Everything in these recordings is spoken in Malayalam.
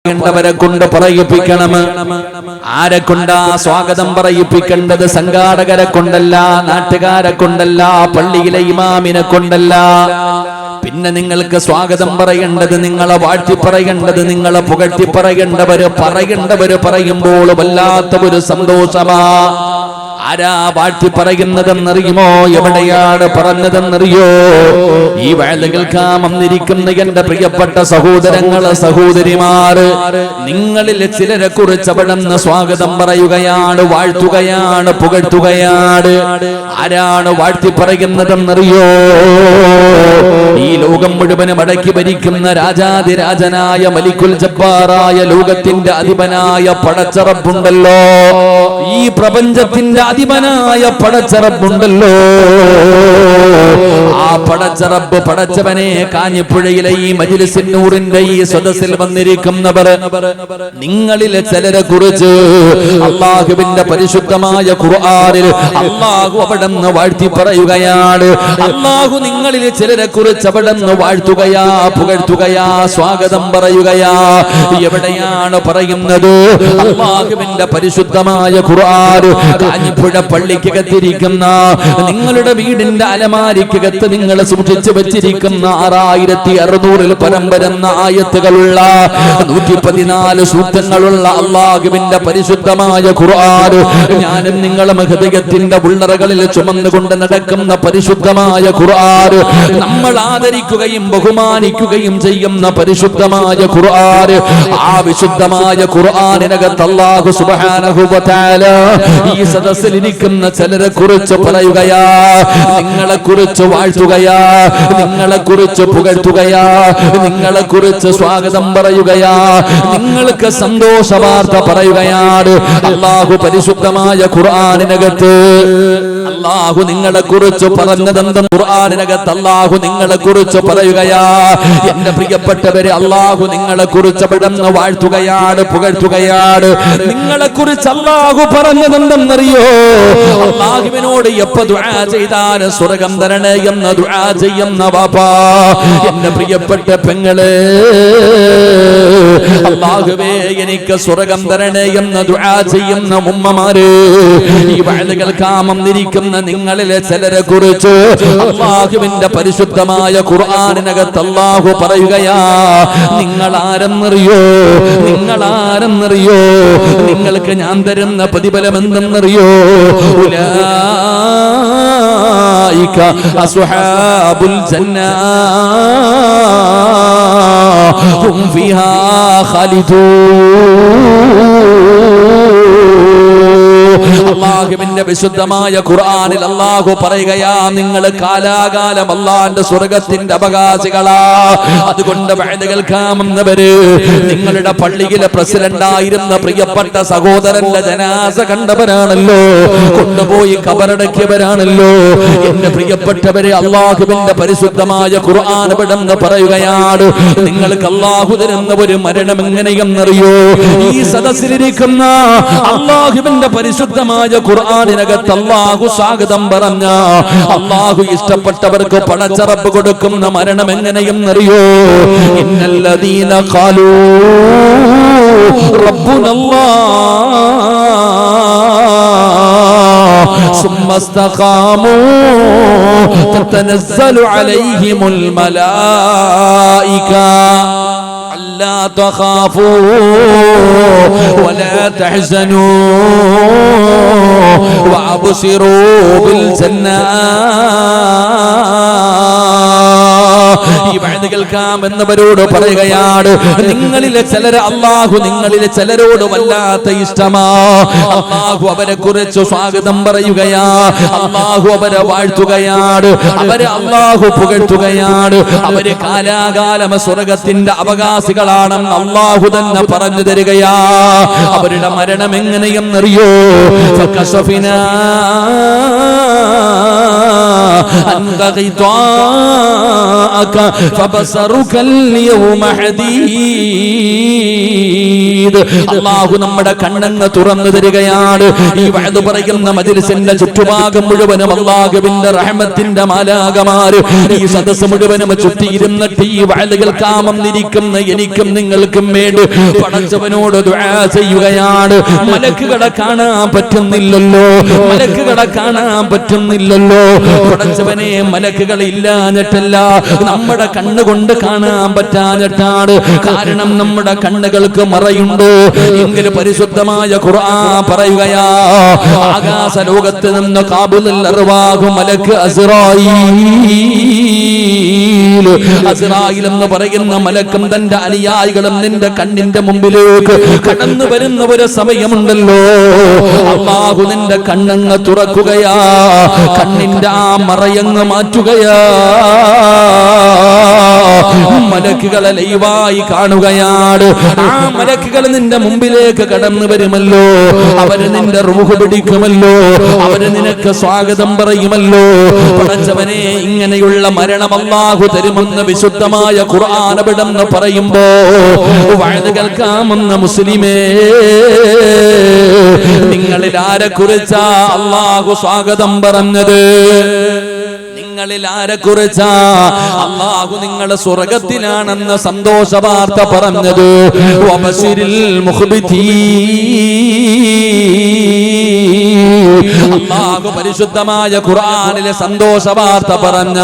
ണ്ടവരെ കൊണ്ട് പറയിപ്പിക്കണം. ആരെ കൊണ്ടാ സ്വാഗതം പറയിപ്പിക്കേണ്ടത്? സംഘാടകരെ കൊണ്ടല്ല, നാട്ടുകാരെ കൊണ്ടല്ല, പള്ളിയിലെ ഇമാമിനെ കൊണ്ടല്ല. പിന്നെ നിങ്ങൾക്ക് സ്വാഗതം പറയേണ്ടത്, നിങ്ങളെ വാഴ്ത്തി പറയേണ്ടത്, നിങ്ങളെ പുകഴ്ത്തി പറയേണ്ടവര് പറയുമ്പോൾ വല്ലാത്ത ഒരു സന്തോഷമാ. ആരാ വാഴ്ത്തി പറയുന്നതെന്നറിയുമോ? എവിടെയാണ് പറഞ്ഞതെന്നറിയോ? ഈ വഅദ് കേൾക്കാൻ വന്നിരിക്കുന്ന എന്റെ പ്രിയപ്പെട്ട സഹോദരങ്ങളെ, സഹോദരിമാര്, നിങ്ങളിൽ ചിലരെ കുറിച്ച് അവിടുന്ന് സ്വാഗതം പറയുകയാണ്, വാഴ്ത്തുകയാണ്, പുകഴ്ത്തുകയാണ്. ആരാണ് വാഴ്ത്തി പറയുന്നതെന്നറിയോ? ഈ ലോകം മുഴുവനും അടക്കി ഭരിക്കുന്ന രാജാതിരാജനായ മലിക്കുൽ ജബ്ബാറായ ലോകത്തിന്റെ അധിപനായ പടച്ചറപ്പുണ്ടല്ലോ, ഈ പ്രപഞ്ചത്തിന്റെ അധിപനായ പടച്ചറപ്പുണ്ടല്ലോ, ആ പടച്ചറപ്പ് പടച്ചവനെ കാഞ്ഞിപ്പുഴയിലെ ഈ മജ്ലിസിൻ നൂറിന്റെ ഈ സദസ്സിൽ വന്നിരിക്കുന്നവർ, നിങ്ങളിലെ ചിലരെ കുറിച്ച് അല്ലാഹുവിന്റെ പരിശുദ്ധമായ ഖുർആനിൽ അല്ലാഹു അവിടുന്ന് വാഴ്ത്തി പറയുകയാണ്. അല്ലാഹു നിങ്ങളിൽ ചിലരെ കുറിച്ച് അവിടുന്ന് വാഴ്ത്തുകയാ, പുകഴ്ത്തുകയാ, സ്വാഗതം പറയുകയാ. എവിടെയാണ് പറയുന്നത്? അല്ലാഹുവിന്റെ പരിശുദ്ധമായ ഖുർആൻ കാഞ്ഞിപ്പുഴ പള്ളിക്കകത്തിരിക്കുന്ന നിങ്ങളുടെ വീടിന്റെ അലമാരിക്കകത്ത് നിങ്ങൾ സൂക്ഷിച്ചു വെച്ചിരിക്കുന്ന 6600 പരം വരുന്ന ആയത്തുകളുള്ള 114 സൂക്തങ്ങളുള്ള അല്ലാഹുവിന്റെ പരിശുദ്ധമായ ഖുർആൻ, ഞാനും നിങ്ങളും ഹൃദയത്തിന്റെ ഉള്ളറകളിൽ ചുമന്നുകൊണ്ട് നടക്കുന്ന പരിശുദ്ധമായ ഖുർആൻ, നമ്മൾ ആദരിക്കുകയും ബഹുമാനിക്കുകയും ചെയ്യുന്ന പരിശുദ്ധമായ ഖുർആൻ, ആ വിശുദ്ധമായ ഖുർആനിനകത്ത് അല്ലാഹു സുബ്ഹാനഹു വ തആല ഈ സദസ്സിൽ ഇരിക്കുന്ന ചിലരെ കുറിച്ച് പറയുകയാ, നിങ്ങളെ കുറിച്ച് വാഴ്ത്തുകയാ, നിങ്ങളെ കുറിച്ച് പുകഴ്ത്തുകയാ, നിങ്ങളെ കുറിച്ച് സ്വാഗതം പറയുകയാ, നിങ്ങൾക്ക് സന്തോഷ വാർത്ത പറയുകയാണ്. അല്ലാഹു പരിശുദ്ധമായ ഖുർആനിനകത്ത് അല്ലാഹു നിങ്ങളെ കുറിച്ച് പറഞ്ഞതെന്തും ഖുർആനിനകത്ത് അല്ലാഹു നിങ്ങളെ കുറിച്ച് പറയുകയാ. എന്റെ പ്രിയപ്പെട്ടവരെ, അല്ലാഹു നിങ്ങളെ കുറിച്ച് അവിടുന്ന് വാഴ്ത്തുകയാണ്, പുകഴ്ത്തുകയാണ്. നിങ്ങളെ കുറിച്ച് അല്ലാഹു പറഞ്ഞതെന്തെന്നറിയോ? അല്ലാഹുവിനോട് എപ്പോ ദുആ ചെയ്താൽ സ്വർഗ്ഗം തരണേ എന്ന് ദുആ ചെയ്യുന്ന വാപ്പാ, എന്റെ പ്രിയപ്പെട്ട പെങ്ങളെ, അല്ലാഹുവേ എനിക്ക് സ്വർഗ്ഗം തരണേ എന്ന് ദുആ ചെയ്യുന്ന ഉമ്മമാരെ, ഈ വഅദ് കേൾക്കാൻ വന്നിരിക്കുന്ന നിങ്ങളിലെ ചിലരെ കുറിച്ച് അല്ലാഹുവിന്റെ പരിശുദ്ധമായ ഖുർആനിനകത്ത് അല്ലാഹു പറയുകയാ, നിങ്ങൾ ആരെന്നറിയോ? നിങ്ങൾ ആരെന്നറിയോ? നിങ്ങൾക്ക് ഞാൻ തരുന്ന പ്രതിഫലം എന്തെന്നറിയോ? ഉലൈക അസ്ഹാബുൽ ജന്ന ഹും ഫീഹാ ഖാലിദൂൻ. അല്ലാഹുവിന്റെ വിശുദ്ധമായ ഖുർആനിൽ അല്ലാഹു പറയുകയാ, നിങ്ങൾ കാലാകാലം അല്ലാഹുവിന്റെ സ്വർഗ്ഗത്തിന്റെ അവകാശികളാ. അതുകൊണ്ട് വഅദ് കേൾക്കാമെന്നവര്, നിങ്ങളുടെ പള്ളിയിലെ പ്രസിഡന്റ് ആയിരുന്ന പ്രിയപ്പെട്ട സഹോദരന്റെ ജനാസ കണ്ടവരാണല്ലോ, കൊണ്ടുപോയി ഖബറടക്കിയവരാണല്ലോ. എന്റെ പ്രിയപ്പെട്ടവരെ, അല്ലാഹുവിന്റെ പരിശുദ്ധമായ ഖുർആൻ ഇവിടെന്ന് പറയുകയാണ്, നിങ്ങൾക്ക് അല്ലാഹു തരുന്ന ഒരു മരണം എങ്ങനെയെന്നറിയോ? ഈ സദസ്സിലിരിക്കുന്ന അല്ലാഹുവിന്റെ പരിശുദ്ധമായ ഖുർആനിനകത്ത് അല്ലാഹു സ്വാഗതം പറഞ്ഞ, അല്ലാഹു ഇഷ്ടപ്പെട്ടവർക്ക് പടച്ചറപ്പ് കൊടുക്കുന്ന മരണം എങ്ങനെയെന്നറിയോ? ഇന്നല്ലദീന ഖാലൂ റബ്ബുനല്ലാഹ് സുമ്മ ഇസ്തഖാമൂ തതനസ്സലു അലൈഹിമുൽ മലായിക لا تخافوا ولا تحزنوا وابشروا بالجنة. ഈ വഅദ് കേൾക്കാമെന്നവരോട് പറയുകയാണ്, നിങ്ങളിലെ ചിലര് അല്ലാഹു നിങ്ങളിലെ ചിലരോട് വല്ലാത്ത ഇഷ്ടമാ. അല്ലാഹു അവരെ കുറിച്ച് സ്വാഗതം പറയുകയാ, അല്ലാഹു അവരെ വാഴ്ത്തുകയാണ്, അവരെ അല്ലാഹു പുകഴ്ത്തുകയാണ്. അവര് കാലാകാലം സ്വർഗ്ഗത്തിന്റെ അവകാശികളാണെന്ന് അല്ലാഹു തന്നെ പറഞ്ഞു തരികയാ. അവരുടെ മരണം എങ്ങനെയെന്നറിയോ? ഫകശഫിനാ അൻക ഗിതാഅക ഫബസറുക അൽയൗമ ഹദീദ്. ചെയ്ത് അല്ലാഹു നമ്മുടെ കണ്ണങ്ങ് തുറന്നു തരികയാണ്. ഈ വഅദ് പറയുന്ന മജ്ലിസിന്റെ ചുറ്റുഭാഗം മുഴുവനും അല്ലാഹുവിന്റെ റഹ്മത്തിന്റെ മാലാഖമാര് ഈ സദസ്സ് മുഴുവനും ചുറ്റിയിരുന്നിട്ട് ഈ വഅദ് കേൾക്കാമെന്നിരിക്കുന്ന എനിക്കും നിങ്ങൾക്കും വേണ്ടി പടച്ചവനോട് ദുആ ചെയ്യുകയാണ്. മലക്കുകളെ കാണാൻ പറ്റുന്നില്ലല്ലോ, മലക്കുകളെ കാണാൻ പറ്റുന്നില്ലല്ലോ. പടച്ചവനെ മലക്കുകൾ ഇല്ലാഞ്ഞിട്ടല്ല, നമ്മുടെ കണ്ണുകൊണ്ട് കാണാൻ പറ്റാഞ്ഞിട്ടാണ്. കാരണം നമ്മുടെ കണ്ണുകൾക്ക് മറയുണ്ടോ എങ്കിൽ പരിശുദ്ധമായ ഖുർആൻ പറയുകയാ, ആകാശ ലോകത്ത് നിന്ന് ഖാബിലുൽ അർവാഹു മലക്ക് അസ്റായീൽ എന്ന് പറയുന്ന മലക്കും തന്റെ അനുയായികളും നിന്റെ കണ്ണിന്റെ മുമ്പിലേക്ക് കടന്നു വരുന്ന ഒരു സമയമുണ്ടല്ലോ, അല്ലാഹു നിന്റെ കണ്ണങ്ങ് തുറക്കുകയാ, കണ്ണിന്റെ ആ മറയങ്ങ് മാറ്റുകയാ, മലക്കുകളെ ലൈവായി കാണുകയാണ്. ആ മലക്കുകൾ നിന്റെ മുമ്പിലേക്ക് കടന്നു വരുമല്ലോ, അവര് നിന്റെ റൂഹ് പിടിക്കുമല്ലോ, അവര് നിനക്ക് സ്വാഗതം പറയുമല്ലോ. പടച്ചവനെ, ഇങ്ങനെയുള്ള മരണം അല്ലാഹു തരുമെന്ന് വിശുദ്ധമായ ഖുർആൻ അവിടെന്ന് പറയുമ്പോ വഅദ് കേൾക്കാമെന്ന മുസ്ലിമേ, നിങ്ങളിൽ ആരെ കുറിച്ചാ അല്ലാഹു സ്വാഗതം പറഞ്ഞത്? നിങ്ങളിൽ ആരെ കുറിച്ചാ അല്ലാഹു നിങ്ങൾ സ്വർഗ്ഗത്തിലാണെന്ന് സന്തോഷ വാർത്ത പറഞ്ഞത്? വബശിരിൽ മുഖ്ബിതീൻ, അല്ലാഹു പരിശുദ്ധമായ ഖുർആനിലെ സന്തോഷ വാർത്ത പറഞ്ഞ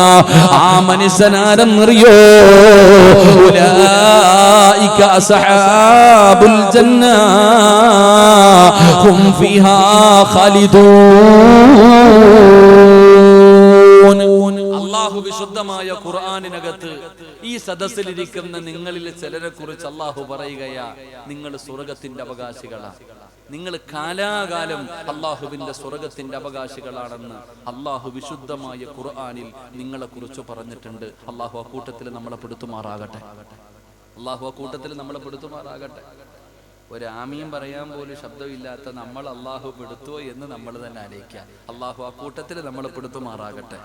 ആ മനുഷ്യനാരെന്നറിയോ? ഉലൈക അസ്ഹാബുൽ ജന്ന ഹും ഫീഹാ ഖാലിദൂൻ. അല്ലാഹു വിശുദ്ധമായ ഖുർആനിനകത്ത് ഈ സദസ്സിലിരിക്കുന്ന നിങ്ങളിൽ ചിലരെ കുറിച്ച് അല്ലാഹു പറയുകയാ, നിങ്ങൾ സ്വർഗ്ഗത്തിന്റെ അവകാശികളാണ്, നിങ്ങൾ കാലാകാലം അല്ലാഹുവിന്റെ സ്വർഗ്ഗത്തിന്റെ അവകാശികളാണെന്ന് അല്ലാഹു വിശുദ്ധമായ ഖുർആനിൽ നിങ്ങളെ കുറിച്ച് പറഞ്ഞിട്ടുണ്ട്. അല്ലാഹു ആ കൂട്ടത്തിൽ നമ്മളെ പെടുത്തുമാറാകട്ടെ, അല്ലാഹു ആ കൂട്ടത്തിൽ നമ്മളെ പെടുത്തുമാറാകട്ടെ. ഒരു ആമീൻ പറയാൻ പോലും ശബ്ദമില്ലാത്ത നമ്മൾ അല്ലാഹു പെടുത്തുവോ എന്ന് നമ്മൾ തന്നെ ആലോചിക്കാം. അല്ലാഹു ആ കൂട്ടത്തിൽ നമ്മളെ പെടുത്തുമാറാകട്ടെ.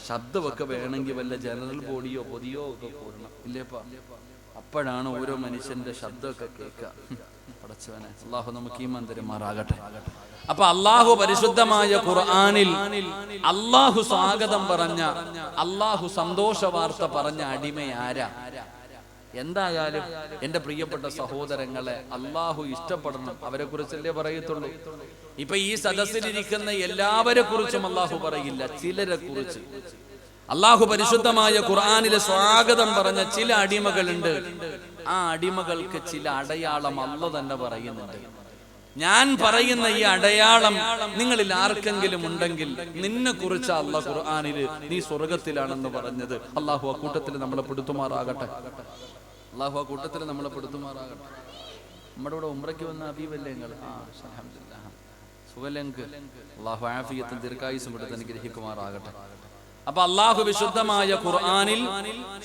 ശബ്ദമൊക്കെ വേണമെങ്കിൽ വല്ല ജനറൽ ബോഡിയോ പൊതിയോ ഒക്കെ കൂടണം, ഇല്ലേപ്പാ? അപ്പോഴാണ് ഓരോ മനുഷ്യന്റെ ശബ്ദമൊക്കെ കേൾക്കുക. പടച്ചവനെ, അല്ലാഹു നമുക്ക് ഈമാൻ തരുമാറാകട്ടെ. അപ്പൊ അല്ലാഹു പരിശുദ്ധമായ ഖുർആനിൽ അല്ലാഹു സ്വാഗതം പറഞ്ഞ, അല്ലാഹു സന്തോഷ വാർത്ത പറഞ്ഞ അടിമ ആരാ? എന്തായാലും എന്റെ പ്രിയപ്പെട്ട സഹോദരങ്ങളെ, അല്ലാഹു ഇഷ്ടപ്പെടണം, അവരെ കുറിച്ചല്ലേ പറയത്തുള്ളൂ. ഇപ്പൊ ഈ സദസ്സിലിരിക്കുന്ന എല്ലാവരെ കുറിച്ചും അല്ലാഹു പറയില്ല, ചിലരെ കുറിച്ച്. അല്ലാഹു പരിശുദ്ധമായ ഖുർആനിലെ സ്വാഗതം പറഞ്ഞ ചില അടിമകളുണ്ട്. ആ അടിമകൾക്ക് ചില അടയാളം അല്ലാഹു തന്നെ പറയുന്നുണ്ട്. ഞാൻ പറയുന്ന ഈ അടയാളം നിങ്ങളിൽ ആർക്കെങ്കിലും ഉണ്ടെങ്കിൽ നിന്നെ കുറിച്ച് അല്ലാഹു ഖുർആനിൽ നീ സ്വർഗ്ഗത്തിലാണെന്ന് പറഞ്ഞത്. അല്ലാഹു ആ കൂട്ടത്തിൽ നമ്മളെ പെടുത്തുമാറാകട്ടെ, അല്ലാഹു ആ കൂട്ടത്തിൽ നമ്മളെ പെടുത്തുമാറാകട്ടെ. നമ്മുടെ ഇവിടെ ഉംറയ്ക്ക് വന്ന ഹബീബല്ലേ നിങ്ങൾ? അൽഹംദുലില്ലാഹ്, സുഖലങ്ക്. അല്ലാഹു ആഫിയത്തും ദീർഘായുസ്സും കൊടുത്ത് അനുഗ്രഹിക്കുമാറാകട്ടെ. അപ്പൊ അല്ലാഹു വിശുദ്ധമായ ഖുർആനിൽ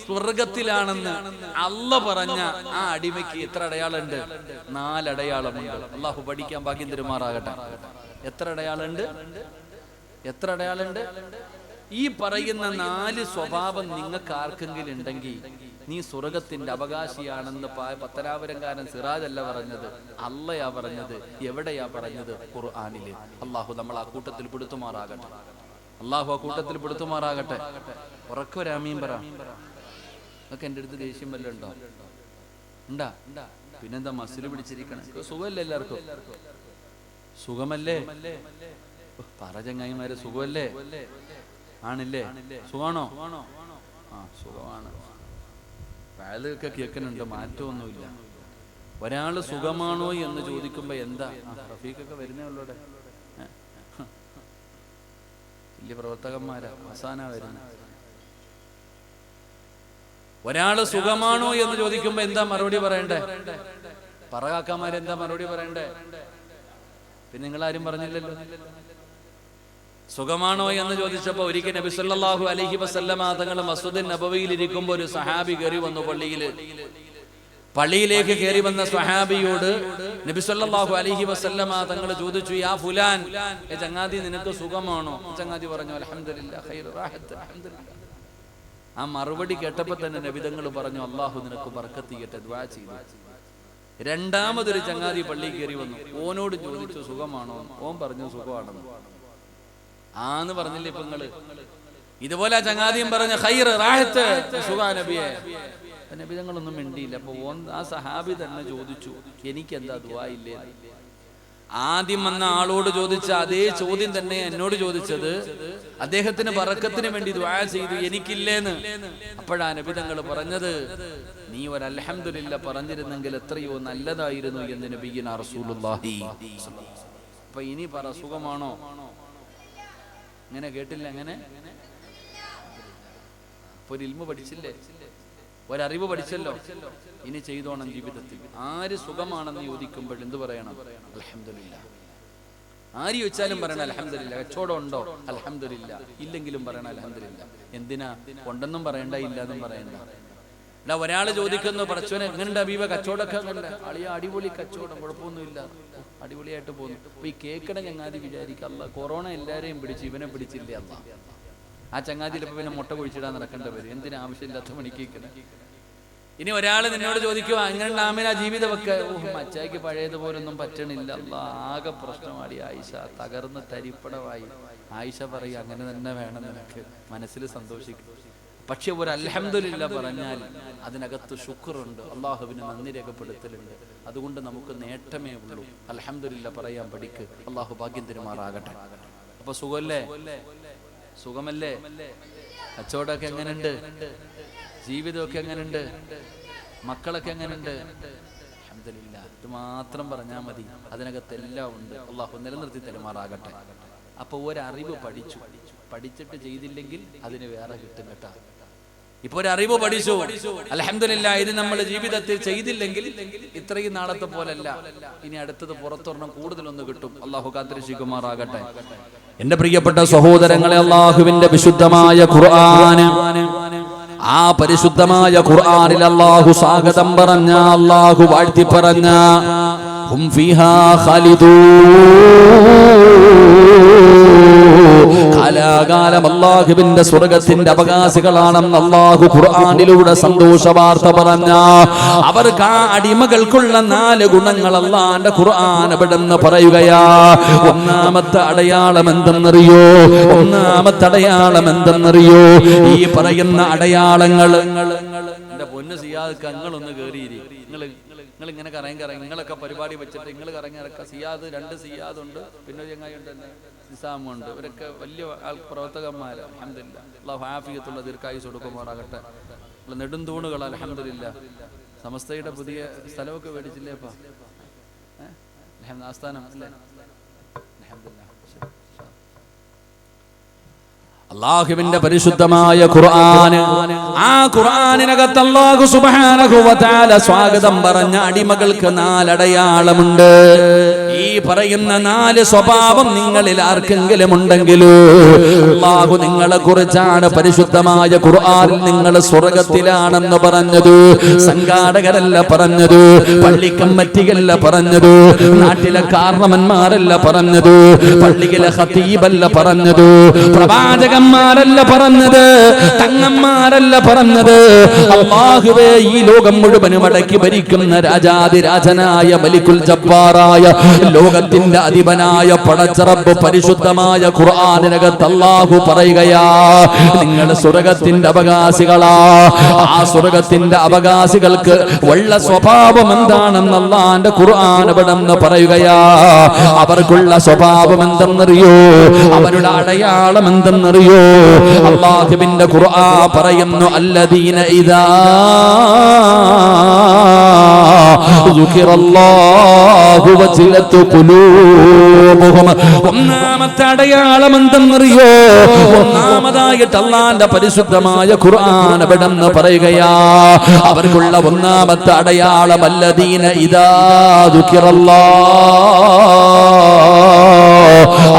സ്വർഗ്ഗത്തിലാണെന്ന് അല്ലാഹു പറഞ്ഞ ആ അടിമയ്ക്ക് എത്ര അടയാളമുണ്ട്? 4 അടയാളമുണ്ട്. അല്ലാഹു പഠിക്കാൻ ഭാഗ്യം തരുമാറാകട്ടെ. എത്ര അടയാളമുണ്ട്? എത്ര അടയാളമുണ്ട്? ഈ പറയുന്ന 4 സ്വഭാവം നിങ്ങൾക്ക് ആർക്കെങ്കിലും ഉണ്ടെങ്കിൽ നീ സ്വർഗ്ഗത്തിന്റെ അവകാശിയാണെന്ന് പത്തനാപുരംകാരൻ സിറാജ് അല്ല പറഞ്ഞത്, അല്ലയാ പറഞ്ഞത്. എവിടെയാ പറഞ്ഞത്? ഖുർആനില്. അല്ലാഹു നമ്മൾ ആ കൂട്ടത്തിൽ പെടുത്തുമാറാകട്ടെ, അല്ലാഹു ആ കൂട്ടത്തിൽ പെടുത്തുമാറാകട്ടെ. ഉറക്കൊരാമീൻ പറ. ഒക്കെ എൻ്റെ അടുത്ത് ദേഷ്യം വല്ല ഉണ്ടോ? ഉണ്ടാ? പിന്നെന്താ മസിൽ പിടിച്ചിരിക്കണേ? സുഖമല്ലേ എല്ലാവർക്കും? സുഖമല്ലേ? പറ ചങ്ങായിമാരെ, സുഖമല്ലേ? ആണില്ലേ? സുഖാണോ? ആ, സുഖമാണ്. വയലൊക്കെ കേൾക്കുന്നുണ്ട്, മാറ്റമൊന്നുമില്ല. ഒരാള് സുഖമാണോ എന്ന് ചോദിക്കുമ്പോ എന്താ? റഫീഖൊക്കെ വരുന്നേ ഉള്ളൂടെ, വലിയ പ്രവർത്തകന്മാരാ, അവസാനാ വരുന്നത്. ഒരാള് സുഖമാണോ എന്ന് ചോദിക്കുമ്പോ എന്താ മറുപടി പറയണ്ടേ? പറകാക്കന്മാരെന്താ മറുപടി പറയണ്ടേ? പിന്നെ നിങ്ങളാരും പറഞ്ഞില്ലല്ലോ. സുഖമാണോ എന്ന് ചോദിച്ചപ്പോ ഒരിക്കൽ നബി സല്ലല്ലാഹു അലൈഹി വസല്ലമ തങ്ങൾ മസ്ജിദുൻ നബവിയിൽ ഇരിക്കുമ്പോ ഒരു സഹാബി കയറി വന്നു. പള്ളിയിലേക്ക് കയറി വന്ന സ്വഹാബിയോട് നബി സല്ലല്ലാഹു അലൈഹി വസല്ലമ തങ്ങൾ ചോദിച്ചു, യാ ഫുലാൻ, ചങ്ങാതി നിനക്ക് സുഖമാണോ? ചങ്ങാതി പറഞ്ഞു, അൽഹംദുലില്ലാഹ് ഖൈർ റാഹത്ത്, അൽഹംദുലില്ലാഹ്. ആ മറുപടി കേട്ടപ്പോൾ തന്നെ നബി തങ്ങൾ പറഞ്ഞു, അല്ലാഹു നിനക്ക് ബർക്കത്ത് ചെയ്യട്ടെ, ദുആ ചെയ്തു. രണ്ടാമതൊരു ചങ്ങാതി പള്ളി കയറി വന്നു. ഓനോട് ചോദിച്ചു സുഖമാണോ? ഓൻ പറഞ്ഞു സുഖമാണെന്ന്. ആന്ന് പറഞ്ഞില്ലേ ഇപ്പൊ നിങ്ങള്? ഇതുപോലെ ആ ചങ്ങാതിയും പറഞ്ഞ ഖൈർ റാഹത്ത് സുഖാ നബിയെ. നബി തങ്ങളൊന്നും മിണ്ടിയില്ല. അപ്പൊ ഓൻ ആ സഹാബി തന്നെ ചോദിച്ചു എനിക്കെന്താ ദുആ ഇല്ലേ? ആദ്യം വന്ന ആളോട് ചോദിച്ച അതേ ചോദ്യം തന്നെ എന്നോട് ചോദിച്ചത്. അദ്ദേഹത്തിന് ബറക്കത്തിന് വേണ്ടി ദുആ ചെയ്തു, എനിക്കില്ലേന്ന്. അപ്പോഴാ നബി തങ്ങൾ പറഞ്ഞത് നീ ഒരു അൽഹംദുലില്ലാ പറഞ്ഞിരുന്നെങ്കിൽ എത്രയോ നല്ലതായിരുന്നു എന്ന് നബിയിനാ റസൂലുള്ളാഹി. അപ്പൊ ഇനി പറ സുഖമാണോ? അങ്ങനെ കേട്ടില്ല? അങ്ങനെ ഒരു ഇൽമു പഠിച്ചില്ലേ, ഒരറിവ് പഠിച്ചല്ലോ. ഇനി ചെയ്തോണം ജീവിതത്തിൽ. ആര് സുഖമാണെന്ന് ചോദിക്കുമ്പോൾ എന്ത് പറയണം? അൽഹംദുലില്ലാ. ആര് ചോദിച്ചാലും പറയണം അൽഹംദുലില്ലാ. കച്ചവടം ഉണ്ടോ? അൽഹംദുലില്ലാ. ഇല്ലെങ്കിലും പറയണം അൽഹംദുലില്ലാ. എന്തിനാ? ഉണ്ടെന്നും പറയണ്ട, ഇല്ലാന്നും പറയണ്ട. എടാ ഒരാള് ചോദിക്കുന്നു പടച്ചോനെ എങ്ങനെയുണ്ട് അബീബ കച്ചവടമൊക്കെ? അളിയ അടിപൊളി കച്ചവടം, കുഴപ്പമൊന്നുമില്ല, അടിപൊളിയായിട്ട് പോകുന്നു. അപ്പൊ ഈ കേക്കട ചങ്ങാതി വിചാരിക്കുക അല്ല കൊറോണ എല്ലാരെയും പിടിച്ച് ഇവനെ പിടിച്ചില്ല അല്ല. ആ ചങ്ങാതിയിലിപ്പോ പിന്നെ മുട്ട കുഴിച്ചിടാൻ നടക്കേണ്ട വരും. എന്തിനാ ആവശ്യമില്ലാത്ത മണിക്കേക്കണ? ഇനി ഒരാൾ നിന്നോട് ചോദിക്കുക എങ്ങനെയുണ്ട് ആമിന ജീവിതമൊക്കെ? മച്ചായിക്ക് പഴയതുപോലൊന്നും പറ്റണില്ല അല്ല, ആകെ പ്രശ്നമായി. ആയിഷ തകർന്ന് തരിപ്പടമായി. ആയിഷ പറയും അങ്ങനെ തന്നെ വേണം നിനക്ക്, മനസ്സിൽ സന്തോഷിക്കും. പക്ഷെ ഒരു അൽഹംദുലില്ലാ പറഞ്ഞാൽ അതിനകത്ത് ശുക്റുണ്ട്, അള്ളാഹുവിന് നന്ദി രേഖപ്പെടുത്തലുണ്ട്. അതുകൊണ്ട് നമുക്ക് നേട്ടമേ ഉള്ളൂ. അൽഹംദുലില്ലാ പറയാൻ പഠിക്ക്. അള്ളാഹു ഭാഗ്യം തരുമാറാകട്ടെ. അപ്പൊ സുഖമല്ലേ? സുഖമല്ലേ? കച്ചവടമൊക്കെ എങ്ങനെയുണ്ട്? ജീവിതമൊക്കെ എങ്ങനെയുണ്ട്? മക്കളൊക്കെ എങ്ങനെയുണ്ട്? അൽഹംദുലില്ലാ. ഇത് മാത്രം പറഞ്ഞാൽ മതി, അതിനകത്ത് എല്ലാം ഉണ്ട്. അള്ളാഹു നിലനിർത്തി തരുമാറാകട്ടെ. അപ്പൊ ഒരറിവ് പഠിച്ചിട്ട് ചെയ്തില്ലെങ്കിൽ അതിന് വേറെ കിട്ടും കേട്ടാ. ഇപ്പൊ ഒരു അറിവ് പഠിച്ചു, അൽഹംദുലില്ലാ. ഇത് നമ്മൾ ജീവിതത്തിൽ ചെയ്തില്ലെങ്കിൽ ഇത്രയും നാളത്തെ പോലല്ല, ഇനി അടുത്തത് പുറത്തൊരെണ്ണം കൂടുതലൊന്ന് കിട്ടും. അള്ളാഹു കാത്തിരക്ഷിക്കുമാറാകട്ടെ. എന്റെ പ്രിയപ്പെട്ട സഹോദരങ്ങളെ, അള്ളാഹുവിന്റെ വിശുദ്ധമായ ഖുർആൻ, ആ പരിശുദ്ധമായ ഖുർആനിൽ അള്ളാഹു സ്വാഗതം പറഞ്ഞ, അള്ളാഹു വാഴ്ത്തി പറഞ്ഞ ഹും ഫീഹാ കാലാകാലം അല്ലാഹുവിന്റെ സ്വർഗ്ഗത്തിന്റെ അവകാശികളാണെന്ന് അല്ലാഹു ഖുർആനിലൂടെ സന്തോഷ വാർത്ത പറഞ്ഞ അവർക്ക് ആ അടിമകൾക്കുള്ള 4 ഗുണങ്ങൾ അല്ലാഹുവിന്റെ ഖുർആൻ എവിടെന്ന് പറയുകയാ. ഒന്നാമത്തെ അടയാളം എന്തെന്നറിയോ? ഈ പറയുന്ന അടയാളങ്ങൾ എന്റെ പൊന്നു സിയാദ് കങ്ങളൊന്ന് കേറിയിരി. നിങ്ങൾ ഇങ്ങനെ കറങ്ങി നിങ്ങളൊക്കെ പരിപാടി വെച്ചിട്ട് നിങ്ങൾ കറങ്ങി ഇറക്കുക. സിയാദ് 2 സിയാദ് ഉണ്ട്, പിന്നെ ഒരു ചങ്ങായി ഉണ്ട്, നിസാമുണ്ട്. ഇവരൊക്കെ വലിയ പ്രവർത്തകന്മാർ. അൽഹംദുലില്ലാ. അല്ലാഹു ആഫിയത്തുള്ള ദീർഘായുസ്സ് കൊടുക്കുമാറാകട്ടെ. നെടുന്തൂണുകൾ അൽഹംദുലില്ലാ. സമസ്തയുടെ പുതിയ സ്ഥലമൊക്കെ മേടിച്ചില്ലേ അപ്പാ? ആസ്ഥാനം അല്ലേ? അൽഹംദുലില്ലാ. അല്ലാഹുവിന്റെ പരിശുദ്ധമായ ഖുർആൻ, ആ ഖുർആനിനകത്ത് അല്ലാഹു സുബ്ഹാനഹു വ തആല സ്വാഗതം പറഞ്ഞ അടിമകൾക്ക് 4 അടയാളമുണ്ട്. ഈ പറയുന്ന 4 സ്വഭാവം നിങ്ങളിൽ ആർക്കെങ്കിലും ഉണ്ടെങ്കിൽ അല്ലാഹു നിങ്ങളെ കുറിച്ചാണ് പരിശുദ്ധമായ ഖുർആനിൽ നിങ്ങൾ സ്വർഗ്ഗത്തിലാണെന്ന് പറഞ്ഞത്. സംഘാടകരല്ല പറഞ്ഞത്, പള്ളിക്കമ്മിറ്റിയല്ല പറഞ്ഞത്, നാട്ടിലെ കാരണവന്മാരല്ല പറഞ്ഞത്, പള്ളിയിലെ ഖതീബല്ല പറഞ്ഞത്, പ്രവാചകന്മാരല്ല പറഞ്ഞത്, തങ്ങന്മാരല്ല പറഞ്ഞത്. അല്ലാഹുവേ, ഈ ലോകം മുഴുവനും അടക്കി ഭരിക്കുന്ന രാജാതിരാജനായ മലിക്കുൽ ജബ്ബാറായ ലോകത്തിന്റെ അധിപനായ പടച്ച റബ്ബ് പരിശുദ്ധമായ ഖുർആനിനകത്ത് അല്ലാഹു പറയുകയാ, നിങ്ങൾ സ്വർഗ്ഗത്തിന്റെ അവകാശികളാ. ആ സ്വർഗ്ഗത്തിന്റെ അവകാശികൾക്ക് ഉള്ള സ്വഭാവം എന്താണെന്ന് അല്ലാഹുവിന്റെ ഖുർആൻ എവിടെന്ന് പറയുകയാ. അവർക്കുള്ള സ്വഭാവം എന്തെന്നറിയോ? അവരുടെ അടയാളം എന്തെന്നറിയോ? അല്ലാഹുവിന്റെ ഖുർആൻ പറയുന്നു, അല്ലദീന ഇദാ ദുകിറല്ലാഹു വജിലത് ഖുലൂബുഹും. ഒന്നാമത്തെ അടയാളം എന്തെന്നറിയോ? ഒന്നാമതായിട്ട് അല്ലാഹുവിന്റെ പരിശുദ്ധമായ ഖുർആൻ എവിടെന്ന് പറയുകയാ. അവർക്കുള്ള ഒന്നാമത്തെ അടയാളം അല്ലദീന ഇദാ ദുകിറല്ലാഹ്,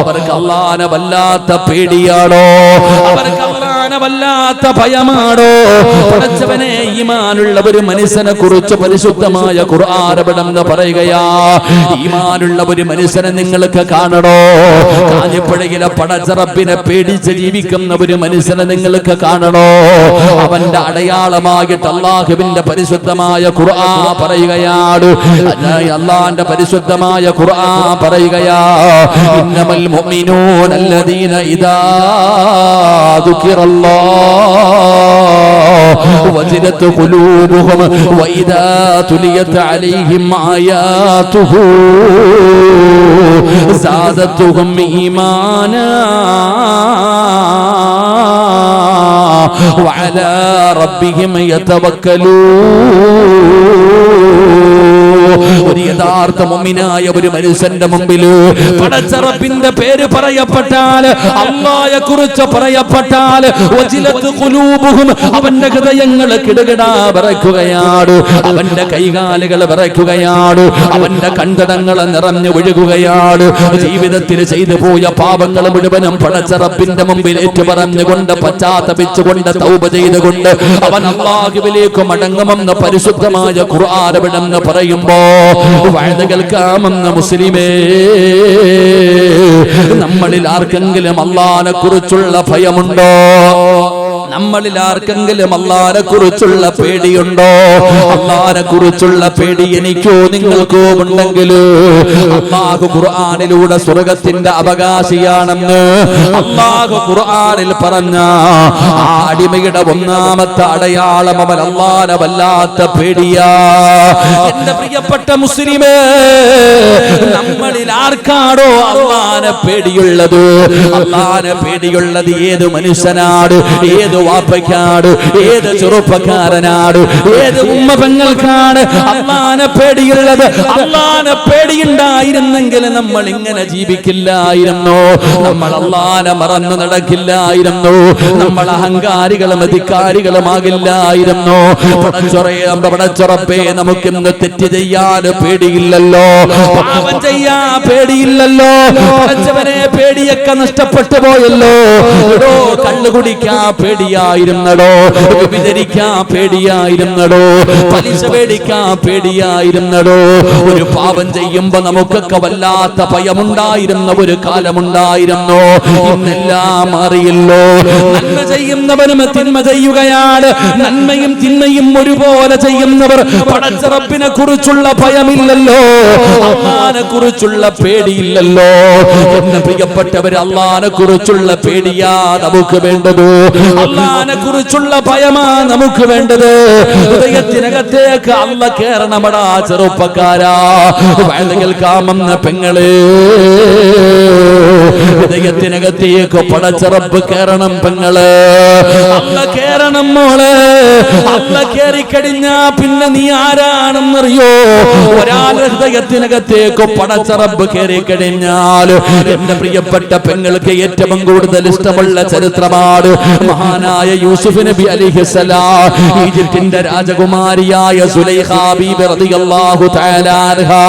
അവർക്ക് അല്ലാഹുവിനെ വല്ലാത്ത പേടിയാണോ? അവർക്ക് അല്ലാഹുവിനെ വല്ലാത്ത ഭയമാണോ? പടച്ചവനെ, ഈമാനുള്ള ഒരു മനുഷ്യനെ കുറിച്ച് പരിശുദ്ധമായ ഖുർആൻ എന്ന് പറയുകയാ. ഈമാനുള്ള ഒരു മനുഷ്യനെ നിങ്ങൾക്ക് കാണണോ? കാഞ്ഞിപ്പുഴയിലെ പടച്ച റബ്ബിനെ പേടിച്ച് ജീവിക്കുന്ന ഒരു മനുഷ്യനെ നിങ്ങൾക്ക് കാണണോ? അവന്റെ അടയാളമായിട്ട് അല്ലാഹുവിന്റെ പരിശുദ്ധമായ ഖുർആൻ പറയുകയാണ്. അല്ലാഹുവിന്റെ പരിശുദ്ധമായ ഖുർആൻ പറയുകയാ, ഇന്നമൽ മുഅ്മിനൂന അല്ലദീന ഇദാ ദുകിറല്ലാഹു വജിലത് ഖുലൂബുഹും വഇദാ തുലിയത് അലൈഹിം ആയാതുഹു സാദത്തുഹും ഈമാനാ വഅലാ റബ്ബിഹിം യതവക്കലൂൻ. ഒരു യഥാർത്ഥ മുഅ്മിനായ ഒരു മനുഷ്യന്റെ മുമ്പിൽ പടച്ച റബ്ബിന്റെ പേര് പറയപ്പെട്ടാൽ, അല്ലാഹയെ കുറിച്ച് പറയപ്പെട്ടാൽ, വജിലത് ഖുലൂബുഹും, അവന്റെ ഹൃദയങ്ങൾ കിടുകിടാ വിറയ്ക്കുകയാണ്, അവന്റെ കൈകാലുകൾ വിറയ്ക്കുകയാണ്, അവന്റെ കണ്ടടങ്ങൾ നിറഞ്ഞു ഒഴുകുകയാണ്. ജീവിതത്തിൽ ചെയ്തു പോയ പാപങ്ങൾ മുഴുവനും പടച്ച റബ്ബിന്റെ മുമ്പിൽ ഏറ്റുപറഞ്ഞുകൊണ്ട് പശ്ചാത്തപിച്ചുകൊണ്ട് തൗബ ചെയ്തുകൊണ്ട് അവൻ അല്ലാഹുവിലേക്ക് മടങ്ങുമെന്ന് പരിശുദ്ധമായ ഖുർആൻ എന്ന് പറയുമ്പോ വഅദ കേൾക്കാമെന്ന മുസ്ലിമേ, നമ്മളിൽ ആർക്കെങ്കിലും അല്ലാഹനെ കുറിച്ചുള്ള ഭയമുണ്ടോ? നമ്മളിൽ ആർക്കെങ്കിലും അല്ലാഹനെ കുറിച്ചുള്ള പേടിയുണ്ടോ? അല്ലാഹനെ കുറിച്ചുള്ള പേടി എനിക്കോ നിങ്ങൾക്കോ ഉണ്ടെങ്കിൽ അല്ലാഹു ഖുർആനിലൂടെ സ്വർഗ്ഗത്തിന്റെ അവകാശിയാണെന്ന് അല്ലാഹു ഖുർആനിൽ പറഞ്ഞ ആ അടിമയുടെ ഒന്നാമത്തെ അടയാളം അവൻ അല്ലാഹനെ വല്ലാത്ത പേടിയാ. എന്റെ പ്രിയപ്പെട്ട മുസ്ലിമേ, നമ്മളിൽ ആർക്കാണോ അല്ലാഹനെ പേടിയുള്ളത്? അല്ലാഹനെ പേടിയുള്ളത് ഏത് മനുഷ്യനാണ്? ഏത് വാപ്പയ്ക്കാണ്? ഏത് ചെറുപ്പക്കാരനാണ്? ഏത് ഉമ്മ പെങ്ങൾക്കാണ് അല്ലാഹനെ പേടിയുള്ളത്? അല്ലാഹനെ പേടിയുണ്ടായിരുന്നെങ്കിൽ നമ്മൾ ഇങ്ങനെ ജീവിക്കില്ലായിരുന്നു, നമ്മൾ അല്ലാഹനെ മറന്നു നടക്കില്ലായിരുന്നു, നമ്മൾ അഹങ്കാരികളും അധികാരികളുമാകില്ലായിരുന്നു. പടച്ചുറപ്പേ, നമുക്കിന്ന് തെറ്റ് ചെയ്യാൻ പേടിയില്ലല്ലോ, പാപം ചെയ്യാൻ പേടിയില്ലല്ലോ. പടച്ചവനെ, പേടിയൊക്കെ നഷ്ടപ്പെട്ടു പോയല്ലോ. കള്ളു കുടിക്കാൻ പേടിയായിരുന്നടോ, വ്യഭിചരിക്കാൻ പേടിയായിരുന്നടോ, പലിശ പേടിക്കാൻ പേടിയായിരുന്നടോ. ഒരു പാപം ചെയ്യുമ്പോ നമുക്കൊക്കെ വല്ലാത്ത ഭയമുണ്ടായിരുന്ന ഒരു കാലമുണ്ടായിരുന്നു. ഇന്നെല്ലാം അറിയില്ലോ. നന്മ ചെയ്യുന്നവനും തിന്മ ചെയ്യുകയാണ്. നന്മയും തിന്മയും ഒരുപോലെ ചെയ്യുന്നവർ പടച്ച റബ്ബിനെ കുറിച്ചുള്ള ഭയമില്ലല്ലോ, അല്ലാഹനെ കുറിച്ചുള്ള പേടിയില്ലല്ലോ. എന്റെ പ്രിയപ്പെട്ടവർ, അല്ലാഹനെ കുറിച്ചുള്ള പേടിയാ നമുക്ക് വേണ്ടത്, അല്ലാഹനെ കുറിച്ചുള്ള ഭയമാ നമുക്ക് വേണ്ടത്. ഹൃദയത്തിനകത്തേക്ക് അല്ലാഹ് കേറണമടാ ചെറുപ്പക്കാരാ, വഅദ കേൾക്കാമെന്ന പെങ്ങളെ. ഹൃദയത്തിനകത്തേക്ക് പടച്ച റബ്ബ് കേറണം പെങ്ങളെ, അല്ലാഹ് കേറണം മോളെ. അല്ലാഹ് കേറിക്കഴിഞ്ഞാ പിന്നെ നീ ആരാണെന്നറിയോ? ഒരാൾ ഹൃദയത്തിനകത്തേക്ക് പടച്ച റബ്ബ് കേറിക്കഴിഞ്ഞാൽ, എന്റെ പ്രിയപ്പെട്ട പെങ്ങൾക്ക് ഏറ്റവും കൂടുതൽ ഇഷ്ടമുള്ള ചരിത്രമാണ് മഹാനായ യൂസുഫ് നബി അലൈഹിസ്സലാം. ഈജിപ്തിന്റെ രാജകുമാരിയായ സുലൈഖ ബീബി റളിയല്ലാഹു തആല അൻഹാ.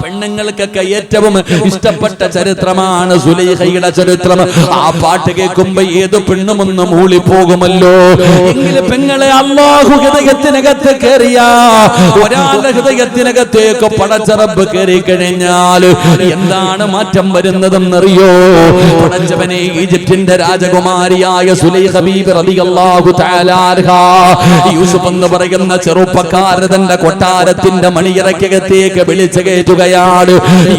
പെണ്ണുങ്ങൾക്കൊക്കെ ഏറ്റവും ഇഷ്ടപ്പെട്ട ചരിത്രമാണ് സുലൈഖയുടെ ചരിത്രം. ആ പാട്ട് കേൾക്കുമ്പോ ഏത് പെണ്ണുമൊന്ന് മൂളിപ്പോകുമല്ലോ. എങ്കിലും പെങ്ങളെ, അല്ലാഹു ഹൃദയത്തിനകത്ത് കയറിയ ഒരാളുടെ ഹൃദയത്തിനകത്തേക്ക് പടച്ച റബ്ബ് കയറി കഴിഞ്ഞാൽ എന്താണ് മാറ്റം വരുന്നതെന്നറിയോ? പടച്ചവനെ, ഈജിപ്തിന്റെ രാജകുമാരിയായ സുലൈഖ ബീബി റളിയല്ലാഹു തആല അൻഹാ, യൂസുഫ് എന്ന് പറയുന്ന ചെറുപ്പക്കാരൻ തന്റെ കൊട്ടാരത്തിന്റെ മണിയറയ്ക്കകത്തേക്ക് വിളിച്ചു കയറ്റുകയാണ്.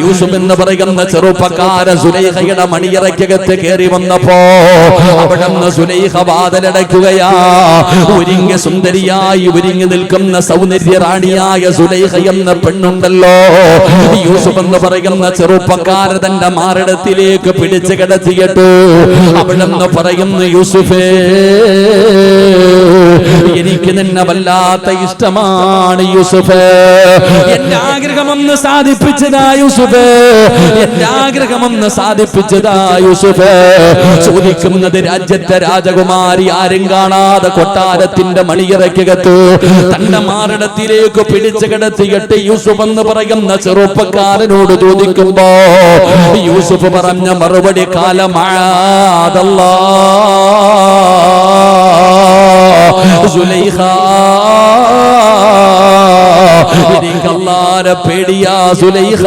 യൂസുഫ് എന്ന് പറയുന്ന ചെറുപ്പക്കാരൻ സുലൈഖയുടെ മണിയറയ്ക്കകത്ത് കയറി വന്നപ്പോ അവിടുന്ന് സുലൈഖ വാതിലടയ്ക്കുകയാ. ഒരുങ്ങി സുന്ദരിയായി ഒരുങ്ങി നിൽക്കുന്ന സൗന്ദര്യ റാണിയായ സുലൈഖ എന്ന പെണ്ണുണ്ടല്ലോ, യൂസുഫ് എന്ന് പറയുന്ന ചെറുപ്പക്കാരൻ തന്റെ മാറിടത്തിലേക്ക് പിടിച്ചു കിടത്തിയിട്ട് അവിടുന്ന് പറയുന്നു, യൂസുഫേ, എനിക്ക് നിന്നെ വല്ലാത്ത ഇഷ്ടമാണ് യൂസുഫ്. എന്റെ ആഗ്രഹമൊന്ന് സാധിപ്പിച്ചതാ യൂസുഫ്, എന്റെ ആഗ്രഹമൊന്ന് സാധിപ്പിച്ചതാ യൂസുഫ്. ചോദിക്കുന്നത് രാജ്യത്തെ രാജകുമാരി ആരും കാണാതെ കൊട്ടാരത്തിന്റെ മണിയറയ്ക്കകത്ത് തന്റെ മാറിടത്തിലേക്ക് പിടിച്ചു കിടത്തിയിട്ട് യൂസുഫ് എന്ന് പറയുന്ന ചെറുപ്പക്കാരനോട് ചോദിക്കുമ്പോ യൂസുഫ് പറഞ്ഞ മറുപടി കാലമാദല്ലാ സുലൈഖ, എനിക്ക് അല്ലാഹുവിനെ പേടിയാ സുലൈഖ.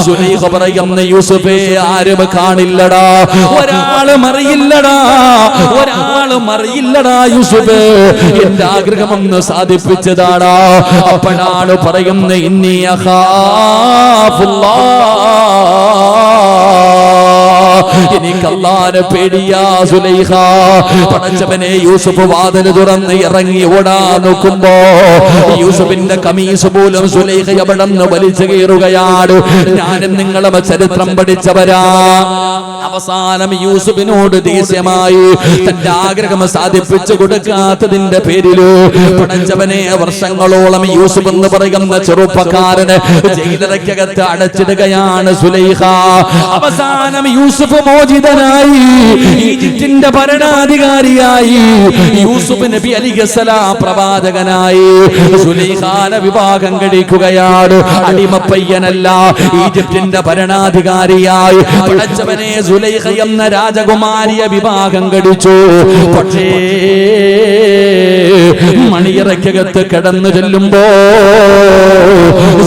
സുലൈഖ പറയുന്ന യൂസുഫേ ആരും കാണില്ലടാ, ഒരാളും അറിയില്ലടാ, ഒരാളും അറിയില്ലടാ യൂസുഫേ, എന്റെ ആഗ്രഹമൊന്ന് സാധിപ്പിച്ചതാടാ. അപ്പോഴാണ് പറയുന്ന ഇന്നി അഖാഫുല്ലാഹ്, എനിക്ക് അല്ലാഹുവിനെ പേടിയാ സുലൈഖ. പടച്ചവനെ യൂസുഫ് വാതിൽ തുറന്ന് ഇറങ്ങി ഓടാൻ നോക്കുമ്പോ യൂസുഫിന്റെ കമീസ് പോലും സുലൈഖ എവിടെ നിന്ന് വലിച്ചു കീറുകയാണ്. ഞാനും നിങ്ങളും ചരിത്രം പഠിച്ചവരാ. അവസാനം യൂസുഫിനോട് ദേഷ്യമായി തന്റെ ആഗ്രഹം സാധിപ്പിച്ചു കൊടുക്കാത്തതിന്റെ പേരില് പടച്ചവനെ വർഷങ്ങളോളം യൂസുഫ് എന്ന് പറയുന്ന ചെറുപ്പക്കാരന് ജയിലറയ്ക്കകത്ത് അടച്ചിടുകയാണ് സുലൈഖ. അവസാനം യൂസുഫ് മോചിതനായി, ഈജിപ്തിന്റെ ഭരണാധികാരിയായി. യൂസുഫ് നബി അലൈഹിസ്സലാം പ്രവാചകനായി. സുലൈഖാനെ വിവാഹം കഴിക്കുകയാണ്. അടിമപ്പയ്യനല്ല, ഈജിപ്തിന്റെ ഭരണാധികാരിയായി. പടച്ചവനെ സുലൈഖ എന്ന രാജകുമാരിയെ വിവാഹം കഴിച്ചു. പക്ഷേ മണിയറയ്ക്കകത്ത് കിടന്നു ചെല്ലുമ്പോ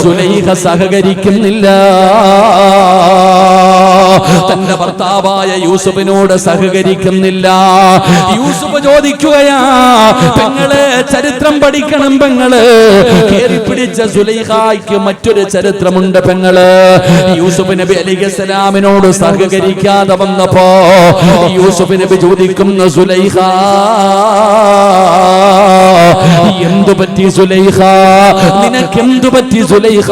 സുലൈഖ സഹകരിക്കുന്നില്ല. തന്റെ ഭർത്താവായ യൂസുഫിനോട് സഹകരിക്കുന്നില്ല. യൂസുഫ് ചോദിക്കുകയാ, പെങ്ങള് ചരിത്രം പഠിക്കണം പെങ്ങള്. കേറിപ്പിടിച്ച സുലൈഖയ്ക്ക് മറ്റൊരു ചരിത്രമുണ്ട് പെങ്ങള്. യൂസുഫ് നബി അലൈഹിസ്സലാമിനോട് സഹകരിക്കാതെ വന്നപ്പോ യൂസുഫ് നബി ചോദിക്കുന്നു, സുലൈഖ എന്തു പറ്റി സുലൈഖ, നിനക്കെന്തു പറ്റി സുലൈഖ?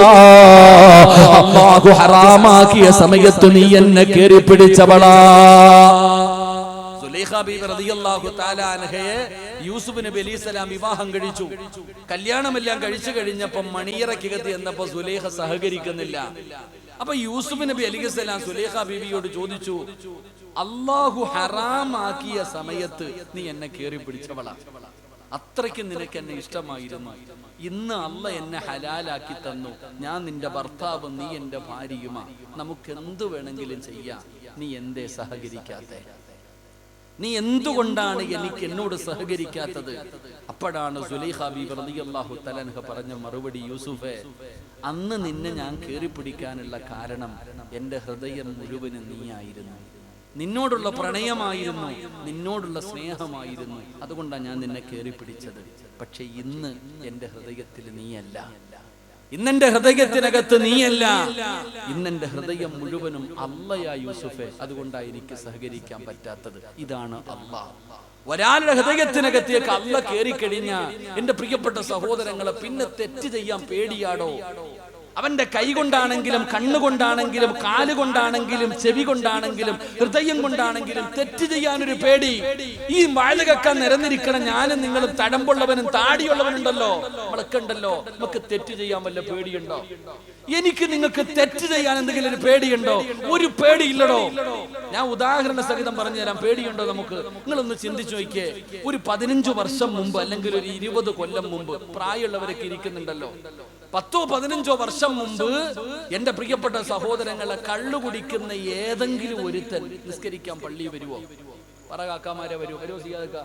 അല്ലാഹു ഹറാമാക്കിയ സമയത്ത് നീ എന്നെ കേറി പിടിച്ചവളാ. സുലൈഖ ബീവി റളിയല്ലാഹു തആല അൻഹയെ യൂസുഫ് നബി അലൈഹിസ്സലാം വിവാഹം കഴിച്ചു. കല്യാണമെല്ലാം കഴിച്ചു കഴിഞ്ഞപ്പോൾ മണിയറയ്ക്കകത്ത് എന്നപ്പോൾ സുലൈഖ സഹകരിക്കുന്നില്ല. അപ്പൊ യൂസുഫ് നബി അലൈഹിസ്സലാം സുലൈഖ ബീവിയോട് ചോദിച്ചു, അല്ലാഹു ഹറാമാക്കിയ സമയത്ത് നീ എന്നെ കേറി പിടിച്ചവളാ, അത്രയ്ക്ക് നിനക്ക് എന്നെ ഇഷ്ടമായിരുന്നു. ഇന്ന് അല്ല എന്നെ ഹലാലാക്കി തന്നു, ഞാൻ നിന്റെ ഭർത്താവ്, നീ എന്റെ ഭാര്യയുമാ, നമുക്ക് എന്തു വേണമെങ്കിലും ചെയ്യാം, നീ എന്തേ സഹകരിക്കാത്തെ? നീ എന്തുകൊണ്ടാണ് എന്നോട് സഹകരിക്കാത്തത്? അപ്പോഴാണ് സുലൈഖ ബീവി റളിയല്ലാഹു തആല അൻഹ പറഞ്ഞ മറുപടി, യൂസുഫേ, അന്ന് നിന്നെ ഞാൻ കേറി പിടിക്കാനുള്ള കാരണം എന്റെ ഹൃദയം മുഴുവനും നീയായിരുന്നു, നിന്നോടുള്ള പ്രണയമായിരുന്നു, നിന്നോടുള്ള സ്നേഹമായിരുന്നു, അതുകൊണ്ടാണ് ഞാൻ നിന്നെ കേറി പിടിച്ചത്. പക്ഷെ ഇന്ന് എന്റെ ഹൃദയത്തിൽ നീയല്ല, ഇന്നെന്റെ ഹൃദയത്തിനകത്ത് നീയല്ല, ഇന്നെന്റെ ഹൃദയം മുഴുവനും അല്ലയാ യൂസുഫേ, അതുകൊണ്ടാണ് എനിക്ക് സഹകരിക്കാൻ പറ്റാത്തത്. ഇതാണ് അല്ലാഹ്. ഒരാളുടെ ഹൃദയത്തിനകത്തേക്ക് അല്ല കേറിക്കഴിഞ്ഞാ എന്റെ പ്രിയപ്പെട്ട സഹോദരങ്ങളെ പിന്നെ തെറ്റ് ചെയ്യാൻ പേടിയാടോ? അവന്റെ കൈ കൊണ്ടാണെങ്കിലും കണ്ണുകൊണ്ടാണെങ്കിലും കാലുകൊണ്ടാണെങ്കിലും ചെവി കൊണ്ടാണെങ്കിലും ഹൃദയം കൊണ്ടാണെങ്കിലും തെറ്റ് ചെയ്യാനൊരു പേടി. ഈ വാഴകക്കാൻ നിരന്നിരിക്കണം ഞാനും നിങ്ങളും തടമ്പുള്ളവനും താടിയുള്ളവനുണ്ടല്ലോ, നമ്മളൊക്കെ ഉണ്ടല്ലോ. നമുക്ക് തെറ്റ് ചെയ്യാൻ വല്ല പേടിയുണ്ടോ? എനിക്ക് നിങ്ങൾക്ക് തെറ്റ് ചെയ്യാൻ എന്തെങ്കിലും ഒരു പേടിയുണ്ടോ? ഒരു പേടിയില്ലടോ. ഞാൻ ഉദാഹരണ സഹിതം പറഞ്ഞുതരാം. പേടിയുണ്ടോ നമുക്ക്? നിങ്ങളൊന്ന് ചിന്തിച്ചു നോക്കിയേ. ഒരു 15 വർഷം മുമ്പ് അല്ലെങ്കിൽ ഒരു 20 കൊല്ലം മുമ്പ്, പ്രായമുള്ളവരൊക്കെ ഇരിക്കുന്നുണ്ടല്ലോ, 10-15 വർഷം മുമ്പ് എന്റെ പ്രിയപ്പെട്ട സഹോദരങ്ങളെ, കള്ളു കുടിക്കുന്ന ഏതെങ്കിലും ഒരുത്തൻ നിസ്കരിക്കാൻ പള്ളി വരുവോ? പറകാക്കാമാരെ വരുവോ? സിയാദക്ക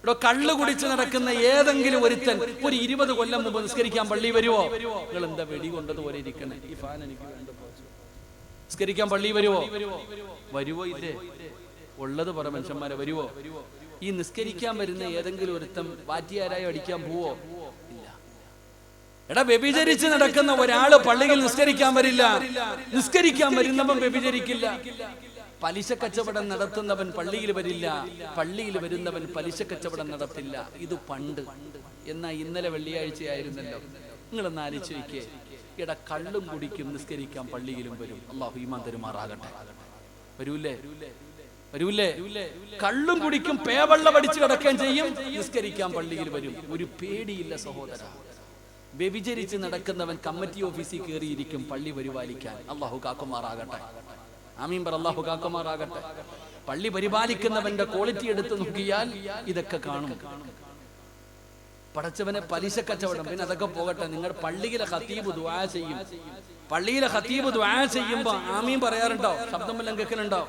ഇവിടെ കള്ളു കുടിച്ച് നടക്കുന്ന ഏതെങ്കിലും ഒരുത്തൻ ഒരു 20 കൊല്ലം മുമ്പ് നിസ്കരിക്കാൻ പള്ളി വരുവോ? നിങ്ങൾ എന്താ വെടി കൊണ്ടതുപോലെ ഇരിക്കണേ? ഈ ഫാൻ എനിക്ക് വേണ്ട. നിസ്കരിക്കാൻ പള്ളി വരുവോ? വരുവോ? ഇല്ലേ? ഉള്ളത് പറ മനുഷ്യന്മാരെ, വരുവോ? ഈ നിസ്കരിക്കാൻ വരുന്ന ഏതെങ്കിലും ഒരുത്തൻ വാറ്റിയാരായോ അടിക്കാൻ പോവോ? എടാ, വ്യഭിചരിച്ച് നടക്കുന്ന ഒരാള് പള്ളിയിൽ നിസ്കരിക്കാൻ വരില്ല. നിസ്കരിക്കാൻ വരുന്നവൻ വ്യഭിചരിക്കില്ല. പലിശ കച്ചവടം നടത്തുന്നവൻ പള്ളിയിൽ വരില്ല. പള്ളിയിൽ വരുന്നവൻ പലിശ കച്ചവടം നടത്തില്ല. ഇത് പണ്ട്. എന്നാ ഇന്നലെ വെള്ളിയാഴ്ചയായിരുന്നല്ലോ. നിങ്ങളൊന്ന് ആലോചിച്ച് നോക്കിയേ. എടാ, കള്ളും കുടിക്കും, നിസ്കരിക്കാൻ പള്ളിയിലും വരും. അല്ലാഹു ഈമാൻ തരുമാറാകട്ടെ. വരൂല്ലേ? വരൂല്ലേ? കള്ളും കുടിക്കും, പേവെള്ളം അടിച്ച് കിടക്കുകയും ചെയ്യും, നിസ്കരിക്കാൻ പള്ളിയിൽ വരും. ഒരു പേടിയില്ല സഹോദര. വ്യഭിചരിച്ച് നടക്കുന്നവൻ കമ്മിറ്റി ഓഫീസിൽ കയറിയിരിക്കും പള്ളി പരിപാലിക്കാൻ. അള്ളാഹു കാക്കുമാറാകട്ടെ. ആമീൻ പറ. അള്ളാഹു കാക്കുമാറാകട്ടെ. പള്ളി പരിപാലിക്കുന്നവന്റെ ക്വാളിറ്റി എടുത്ത് നോക്കിയാൽ ഇതൊക്കെ കാണും. പടച്ചവനെ പലിശ കച്ചവടം, പിന്നെ അതൊക്കെ പോകട്ടെ. നിങ്ങൾ പള്ളിയിലെ ഖതീബ് ദുആ ചെയ്യും. പള്ളിയിലെ ഖതീബ് ദുആ ചെയ്യുമ്പോ ആമീൻ പറയാറുണ്ടോ? ശബ്ദം വല്ലതും കേൾക്കുന്നുണ്ടോ?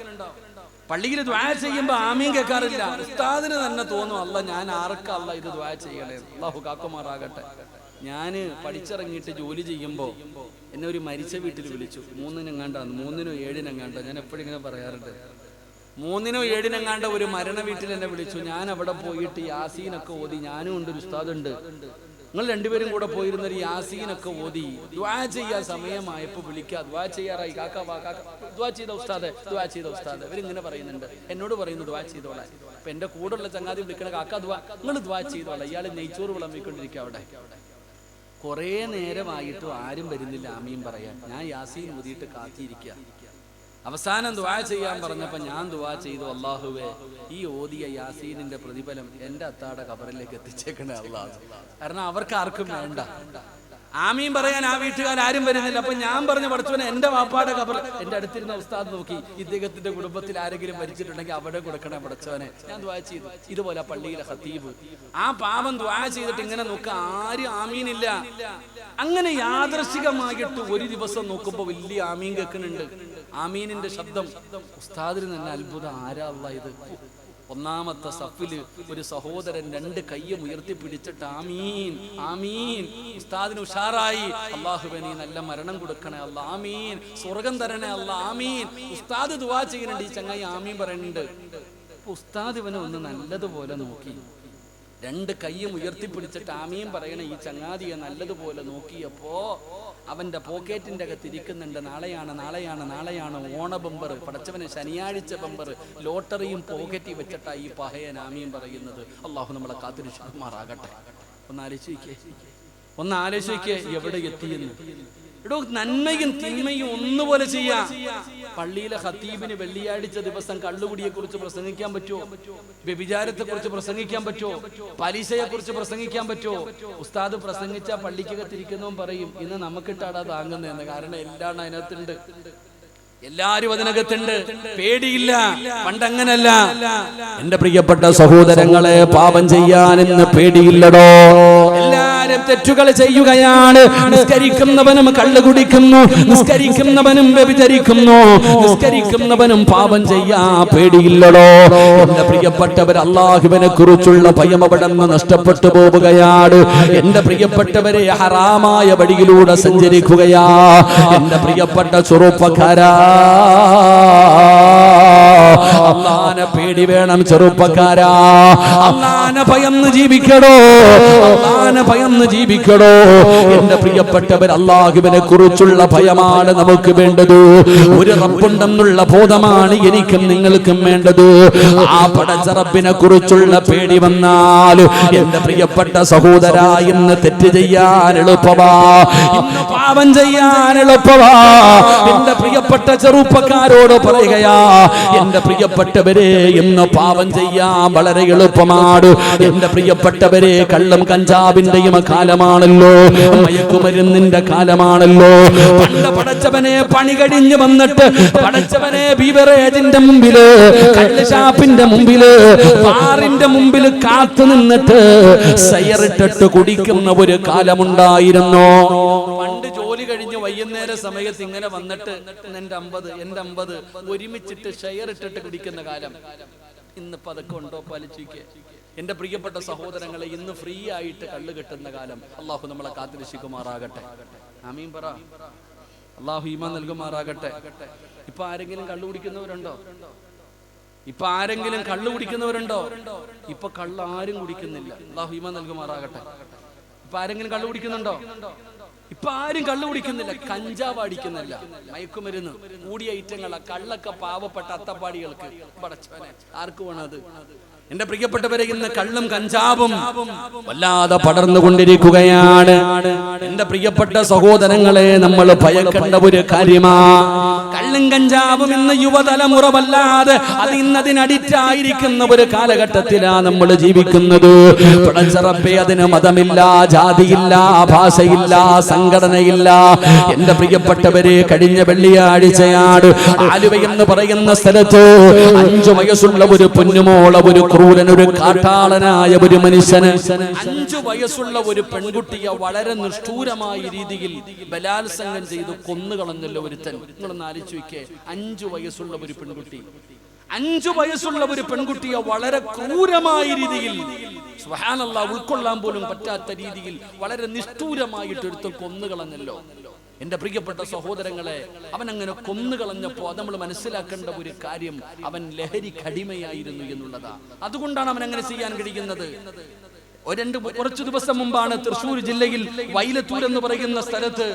പള്ളിയിൽ ദുആ ചെയ്യുമ്പോ ആമീൻ കേൾക്കാറില്ല. ഉസ്താദിന് തന്നെ തോന്നും, അല്ല ഞാൻ ആർക്കാ അല്ല ഇത് ദുആ ചെയ്യണേ. അല്ലാഹു കാക്കുമാറാകട്ടെ. ഞാന് പഠിച്ചിറങ്ങിയിട്ട് ജോലി ചെയ്യുമ്പോ എന്നെ ഒരു മരിച്ച വീട്ടിൽ വിളിച്ചു. 3-7 ഞാൻ എപ്പോഴും ഇങ്ങനെ പറയാറുണ്ട്. 3-7 ഒരു മരണ വീട്ടിൽ എന്നെ വിളിച്ചു. ഞാൻ അവിടെ പോയിട്ട് യാസീനൊക്കെ ഓതി. ഞാനും ഉണ്ട്, ഒരു ഉസ്താദുണ്ട്. നിങ്ങൾ രണ്ടുപേരും കൂടെ പോയിരുന്ന ഒരു യാസീനൊക്കെ ഓതി ദുആ ചെയ്യാൻ സമയമായപ്പോ വിളിക്കുക. ദുആ ചെയ്യാറായി. കാക്ക വാ, കാക്ക ദുആ ചെയ്ത ഉസ്താദെ, ദുആ ചെയ്ത ഉസ്താദെ. ഇവരിങ്ങനെ പറയുന്നുണ്ട്, എന്നോട് പറയുന്നു ദുആ ചെയ്തോളാം. അപ്പൊ എന്റെ കൂടെ ഉള്ള ചങ്ങാതി വിളിക്കണ, കാക്ക ദുആ, നിങ്ങൾ ദുആ ചെയ്തോളാം. ഇയാൾ നെയ്ച്ചോറ് വിളമ്പിക്കൊണ്ടിരിക്കുക അവിടെ. കുറെ നേരമായിട്ടും ആരും വരുന്നില്ല ആമീൻ പറയാൻ. ഞാൻ യാസീൻ ഓതിയിട്ട് കാത്തിരിക്കുക. അവസാനം ദുആ ചെയ്യാൻ പറഞ്ഞപ്പോ ഞാൻ ദുആ ചെയ്തു, അല്ലാഹുവേ ഈ ഓതിയ യാസീനിന്റെ പ്രതിഫലം എന്റെ അത്താടെ ഖബറിലേക്ക് എത്തിച്ചേക്കണേ അല്ലാഹ്. കാരണം അവർക്ക് ആർക്കും വേണ്ട. ആമീൻ പറയാൻ ആ വീട്ടുകാർ ആരും വരുന്നില്ല. അപ്പൊ ഞാൻ പറഞ്ഞു, പഠിച്ചവനെ എന്റെ വാപ്പാടെ ഖബർ. എന്റെ അടുത്തിരുന്ന ഉസ്താദ് നോക്കി, ഇദ്ദേഹത്തിന്റെ കുടുംബത്തിൽ ആരെങ്കിലും മരിച്ചിട്ടുണ്ടെങ്കിൽ അവിടെ കൊടുക്കണേ പഠിച്ചവനെ. ഞാൻ ദുആ ചെയ്തു. ഇതുപോലെ പള്ളിയിലെ ഖതീബ് ആ പാവം ദുആ ചെയ്തിട്ട് ഇങ്ങനെ നോക്ക, ആരും ആമീനില്ല. അങ്ങനെ യാദൃശികമായിട്ട് ഒരു ദിവസം നോക്കുമ്പോ വലിയ ആമീൻ കേൾക്കുന്നുണ്ട്. ആമീനിന്റെ ശബ്ദം. ഉസ്താദിന് തന്നെ അത്ഭുതം, ആരാ അല്ലാഹ് ഇത്? ഒന്നാമത്തെ സഫില് ഒരു സഹോദരൻ 2 കൈയും ഉയർത്തിപ്പിടിച്ചിട്ട് ആമീൻ ആമീൻ. ഉസ്താദിന് ഉഷാറായി. അല്ലാഹുവേ നീ നല്ല മരണം കൊടുക്കണേ അല്ലാ, ആമീൻ. സ്വർഗം തരണേ അല്ലാ, ആമീൻ. ഉസ്താദ് ദുആ ചെയ്യുന്നുണ്ട്, ഈ ചങ്ങായി ആമീൻ പറയുന്നുണ്ട്. ഉസ്താദ് ഇവനെ ഒന്ന് നല്ലതുപോലെ നോക്കി. 2 കൈയും ഉയർത്തിപ്പിടിച്ചിട്ട് ആമീൻ പറയണ ഈ ചങ്ങാതിയെ നല്ലതുപോലെ നോക്കിയപ്പോ അവന്റെ പോക്കറ്റിന്റെ അകത്ത് ഇരിക്കുന്നുണ്ട്, നാളെയാണ് ഓണ ബമ്പർ. പടച്ചവനെ ശനിയാഴ്ച ബമ്പർ ലോട്ടറിയും പോക്കറ്റിൽ വെച്ചിട്ടാ ഈ പഹയൻ ആമീൻ പറയുന്നത്. അള്ളാഹു നമ്മളെ കാത്തിരക്ഷിക്കുമാറാകട്ടെ. ഒന്ന് ആലോചിക്കേ എവിടെ എത്തിയെന്ന്. എടോ, നന്മയും തിന്മയും ഒന്നുപോലെ ചെയ്യാ. പള്ളിയിലെ ഖതീബിന് വെള്ളിയാഴ്ച ദിവസം കള്ളുകുടിയെ കുറിച്ച് പ്രസംഗിക്കാൻ പറ്റുമോ? വ്യഭിചാരത്തെ കുറിച്ച് പ്രസംഗിക്കാൻ പറ്റുമോ? പലിശയെ കുറിച്ച് പ്രസംഗിക്കാൻ പറ്റുമോ? ഉസ്താദ് പ്രസംഗിച്ച പള്ളിക്കകത്തിരിക്കുന്നവൻ പറയും, ഇന്ന് നമുക്കിട്ടാടാ താങ്ങുന്നതെന്ന്. കാരണം എല്ലാം അതിനകത്തുണ്ട്, എല്ലാരും അതിനകത്തുണ്ട്. പേടിയില്ല. പണ്ടങ്ങനല്ല. എന്റെ പ്രിയപ്പെട്ട സഹോദരങ്ങളെ, പാപം ചെയ്യാൻ ഇന്ന് പേടിയില്ലടോ. എല്ലാരും തെറ്റുകൾ ചെയ്യുകയാണ്. നിസ്കരിക്കുന്നവനും കള്ളു കുടിക്കുന്നു, നിസ്കരിക്കുന്നവനും വ്യഭിചരിക്കുന്നു, നിസ്കരിക്കുന്നവനും പാപം ചെയ്യാൻ പേടിയില്ലടോ. എന്റെ പ്രിയപ്പെട്ടവർ, അല്ലാഹുവിനെ കുറിച്ചുള്ള ഭയം അവിടെ നിന്ന് നഷ്ടപ്പെട്ടു പോവുകയാണ്. എന്റെ പ്രിയപ്പെട്ടവരെ, ഹറാമായ വഴിയിലൂടെ സഞ്ചരിക്കുകയാ. എന്റെ പ്രിയപ്പെട്ട ചെറുപ്പക്കാരാ, അല്ലാഹുവിനെ പേടി വേണം ചെറുപ്പക്കാരാ. അല്ലാഹുവിനെ ഭയന്ന് ജീവിക്കടോ, അല്ലാഹുവിനെ ഭയന്ന് ജീവിക്കടോ. എന്റെ പ്രിയപ്പെട്ടവർ, അല്ലാഹുവിനെ കുറിച്ചുള്ള ഭയമാണ് നമുക്ക് വേണ്ടത്. ഒരു റബ്ബുണ്ടെന്നുള്ള ബോധമാണ് എനിക്കും നിങ്ങൾക്കും വേണ്ടത്. ആ പടച്ച റബ്ബിനെ കുറിച്ചുള്ള പേടി വന്നാൽ എന്റെ പ്രിയപ്പെട്ട സഹോദര, ഇന്ന് തെറ്റ് ചെയ്യാൻ എളുപ്പമാ, ഇന്ന് പാപം ചെയ്യാൻ എളുപ്പമാ. എന്റെ പ്രിയപ്പെട്ട ചെറുപ്പക്കാരോട് പറയുകയാ, എന്റെ പ്രിയപ്പെട്ടവരെ, ഇന്ന് പാപം ചെയ്യാൻ വളരെ എളുപ്പമാണ്. എന്റെ പ്രിയപ്പെട്ടവരെ, കള്ളം കഞ്ചാവിന്റെയും കാലമാണല്ലോ, മയക്കുമരുന്നിന്റെ കാലമാണല്ലോ. പണ്ട് പടച്ചവനെ പണി കഴിഞ്ഞ് വന്നിട്ട് പടച്ചവനെ ബീവറേജിന്റെ മുമ്പില്, കള്ള് ഷാപ്പിന്റെ മുമ്പില്, ബാറിന്റെ മുമ്പിൽ കാത്തു നിന്നിട്ട് സയറിട്ടിട്ട് കുടിക്കുന്ന ഒരു കാലമുണ്ടായിരുന്നു. പണ്ട് ജോലി കഴിഞ്ഞ് വൈകുന്നേര സമയത്ത് ഇങ്ങനെ വന്നിട്ട് എന്റെ 50 ഒരുമിച്ചിട്ട് ഷെയർ ഇട്ടിട്ട് കുടിക്കുന്ന കാലം. ഇന്നിപ്പോ അതൊക്കെ ഉണ്ടോ? പാലിച്ചിരിക്കെ. എന്റെ പ്രിയപ്പെട്ട സഹോദരങ്ങളെ, ഇന്ന് ഫ്രീ ആയിട്ട് കള്ള് കിട്ടുന്ന കാലം. അള്ളാഹു നമ്മളെ കാത്തിരക്ഷിക്കുമാറാകട്ടെ. ആമീൻ പറ. അള്ളാഹു ഈമാൻ നൽകുമാറാകട്ടെ. ഇപ്പൊ ആരെങ്കിലും കള്ളു കുടിക്കുന്നവരുണ്ടോ? ഇപ്പൊ ആരെങ്കിലും കള്ളു കുടിക്കുന്നവരുണ്ടോ? ഇപ്പൊ കള്ള് ആരും കുടിക്കുന്നില്ല. അള്ളാഹു ഈമാൻ നൽകുമാറാകട്ടെ. ഇപ്പൊ ആരെങ്കിലും കള്ളു കുടിക്കുന്നുണ്ടോ? ഇപ്പൊ ആരും കള്ളു കുടിക്കുന്നില്ല. കഞ്ചാവ് അടിക്കുന്നില്ല. മയക്കുമരുന്ന് കൂടിയ ഐറ്റങ്ങളാ. കള്ളൊക്കെ പാവപ്പെട്ട അത്തപ്പാടികൾക്ക്. പടച്ചവനെ, ആർക്ക് വേണം അത്? എന്റെ പ്രിയപ്പെട്ടവരെ, ഇന്ന് കള്ളും കഞ്ചാവും വല്ലാതെ പടർന്നുകൊണ്ടിരിക്കുകയാണ്. എന്റെ പ്രിയപ്പെട്ട സഹോദരങ്ങളെ, നമ്മൾ ഭയക്കേണ്ട ഒരു കാര്യമാ. കള്ളും കഞ്ചാവും ഇന്ന് യുവതലമുറ വല്ലാതെ ഇന്നതിന് അഡിക്റ്റ് ആയിരിക്കുന്ന ഒരു കാലഘട്ടത്തിലാണ് നമ്മൾ ജീവിക്കുന്നത്. പടച്ചറപ്പേ, അതിന് മതമില്ല, ജാതിയില്ല, ഭാഷയില്ല, സംഘടനയില്ല. എന്റെ പ്രിയപ്പെട്ടവരെ, കഴിഞ്ഞ വെള്ളിയാഴ്ചയാണ് ആലുവ എന്ന് പറയുന്ന സ്ഥലത്ത് 5 വയസ്സുള്ള ഒരു പൊന്നുമോള, ഒരു ക്രൂരൻ, ഒരു കാട്ടാളനായ ഒരു മനുഷ്യന് 5 വയസ്സുള്ള ഒരു പെൺകുട്ടിയെ വളരെ നിഷ്ഠൂരമായ രീതിയിൽ ബലാത്സംഗം ചെയ്ത് കൊന്നുകളഞ്ഞല്ലോ ഒരുത്തൻ. നിങ്ങളൊന്ന് ആലോചിച്ച് നോക്കിയേ, 5 വയസ്സുള്ള ഒരു പെൺകുട്ടി, 5 വയസ്സുള്ള ഒരു പെൺകുട്ടിയെ വളരെ ക്രൂരമായ രീതിയിൽ, സുബ്ഹാനല്ലാഹ്, ഉൾക്കൊള്ളാൻ പോലും പറ്റാത്ത രീതിയിൽ വളരെ നിഷ്ഠൂരമായിട്ട് ഒരുത്തൻ കൊന്നുകളഞ്ഞല്ലോ. എന്റെ പ്രിയപ്പെട്ട സഹോദരങ്ങളെ, അവൻ അങ്ങനെ കൊന്നുകളഞ്ഞപ്പോ അത് നമ്മൾ മനസ്സിലാക്കേണ്ട ഒരു കാര്യം, അവൻ ലഹരിക്ക് അടിമയായിരുന്നു എന്നുള്ളതാ. അതുകൊണ്ടാണ് അവൻ അങ്ങനെ ചെയ്യാൻ കഴിയുന്നത്. കുറച്ചു ദിവസം മുമ്പാണ് തൃശ്ശൂർ ജില്ലയിൽ വൈലത്തൂർ എന്ന് പറയുന്ന സ്ഥലത്ത്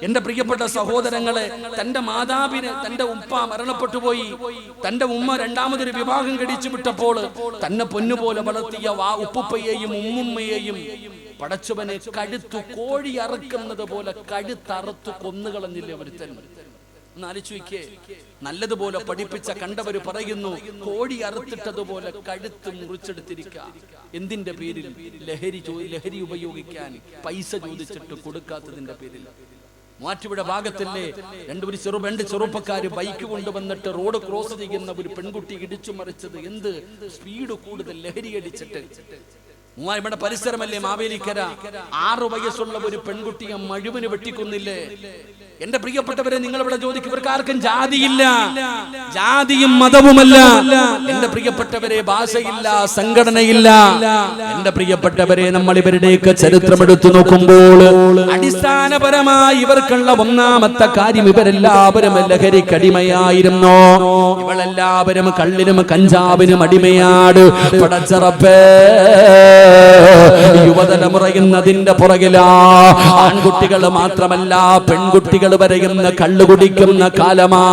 എന്റെ പ്രിയപ്പെട്ട സഹോദരങ്ങളെ, തന്റെ മാതാവിന്, തന്റെ ഉപ്പ മരണപ്പെട്ടു പോയി. തന്റെ ഉമ്മ രണ്ടാമതൊരു വിവാഹം കഴിച്ചു വിട്ടപ്പോൾ തന്നെ പൊന്നുപോലെ വളർത്തിയ ഉപ്പുപ്പയെയും ഉമ്മുമ്മയെയും പടച്ചവനെ കഴുത്തു കോഴി അറുക്കുന്നത് പോലെ കഴുത്തറുത്തു കൊന്നുകളഞ്ഞില്ലേ ഒരുത്തൻ. ഒന്ന് ആലോചിച്ച് നോക്കിയേ. നല്ലതുപോലെ പഠിപ്പിച്ച കണ്ടവര് പറയുന്നു, കോഴി അറുത്തിട്ടതുപോലെ കഴുത്ത് മുറിച്ചെടുത്തിരിക്കുക. എന്തിന്റെ പേരിൽ? ലഹരി ഉപയോഗിക്കാൻ പൈസ ചോദിച്ചിട്ട് കൊടുക്കാത്തതിന്റെ പേരിൽ. മൂവാറ്റുപുഴ ഭാഗത്തല്ലേ രണ്ട് ചെറുപ്പക്കാര് ബൈക്ക് കൊണ്ടുവന്നിട്ട് റോഡ് ക്രോസ് ചെയ്യുന്ന ഒരു പെൺകുട്ടി ഇടിച്ചു മറിച്ചത്. എന്ത് സ്പീഡ് കൂടുതൽ, ലഹരി അടിച്ചിട്ട്. ഇവിടെ പരിസരമല്ലേ മാവേലിക്കര, 6 വയസ്സുള്ള ഒരു പെൺകുട്ടിയെ മഴുവിന് വെട്ടിക്കൊന്നില്ലേ. എന്റെ പ്രിയപ്പെട്ടവരെ, നിങ്ങളിവിടെ ചോദിക്കും, ഇവർക്ക് ആർക്കും ജാതിയില്ല, ജാതിയും മതവുമല്ല. എന്റെ പ്രിയപ്പെട്ടവരെ, ഭാഷയില്ല, സംഘടനയില്ല. എന്റെ പ്രിയപ്പെട്ടവരെ, നമ്മൾ ഇവരുടെയൊക്കെ ചരിത്രം എടുത്തു നോക്കുമ്പോൾ അടിസ്ഥാനപരമായി ഇവർക്കുള്ള ഒന്നാമത്തെ കാര്യം, ഇവരെല്ലാവരും ലഹരിക്കടിമയായിരുന്നു. ഇവളെല്ലാവരും കള്ളിനും കഞ്ചാവിനും അടിമയാണ്. പടച്ചറപ്പേ, യുവതലമുറ എന്നതിന്റെ പുറകിലാ. ആൺകുട്ടികൾ മാത്രമല്ല, പെൺകുട്ടികൾ വരെയുന്ന കള്ളു കുടിക്കുന്ന കാലമാ.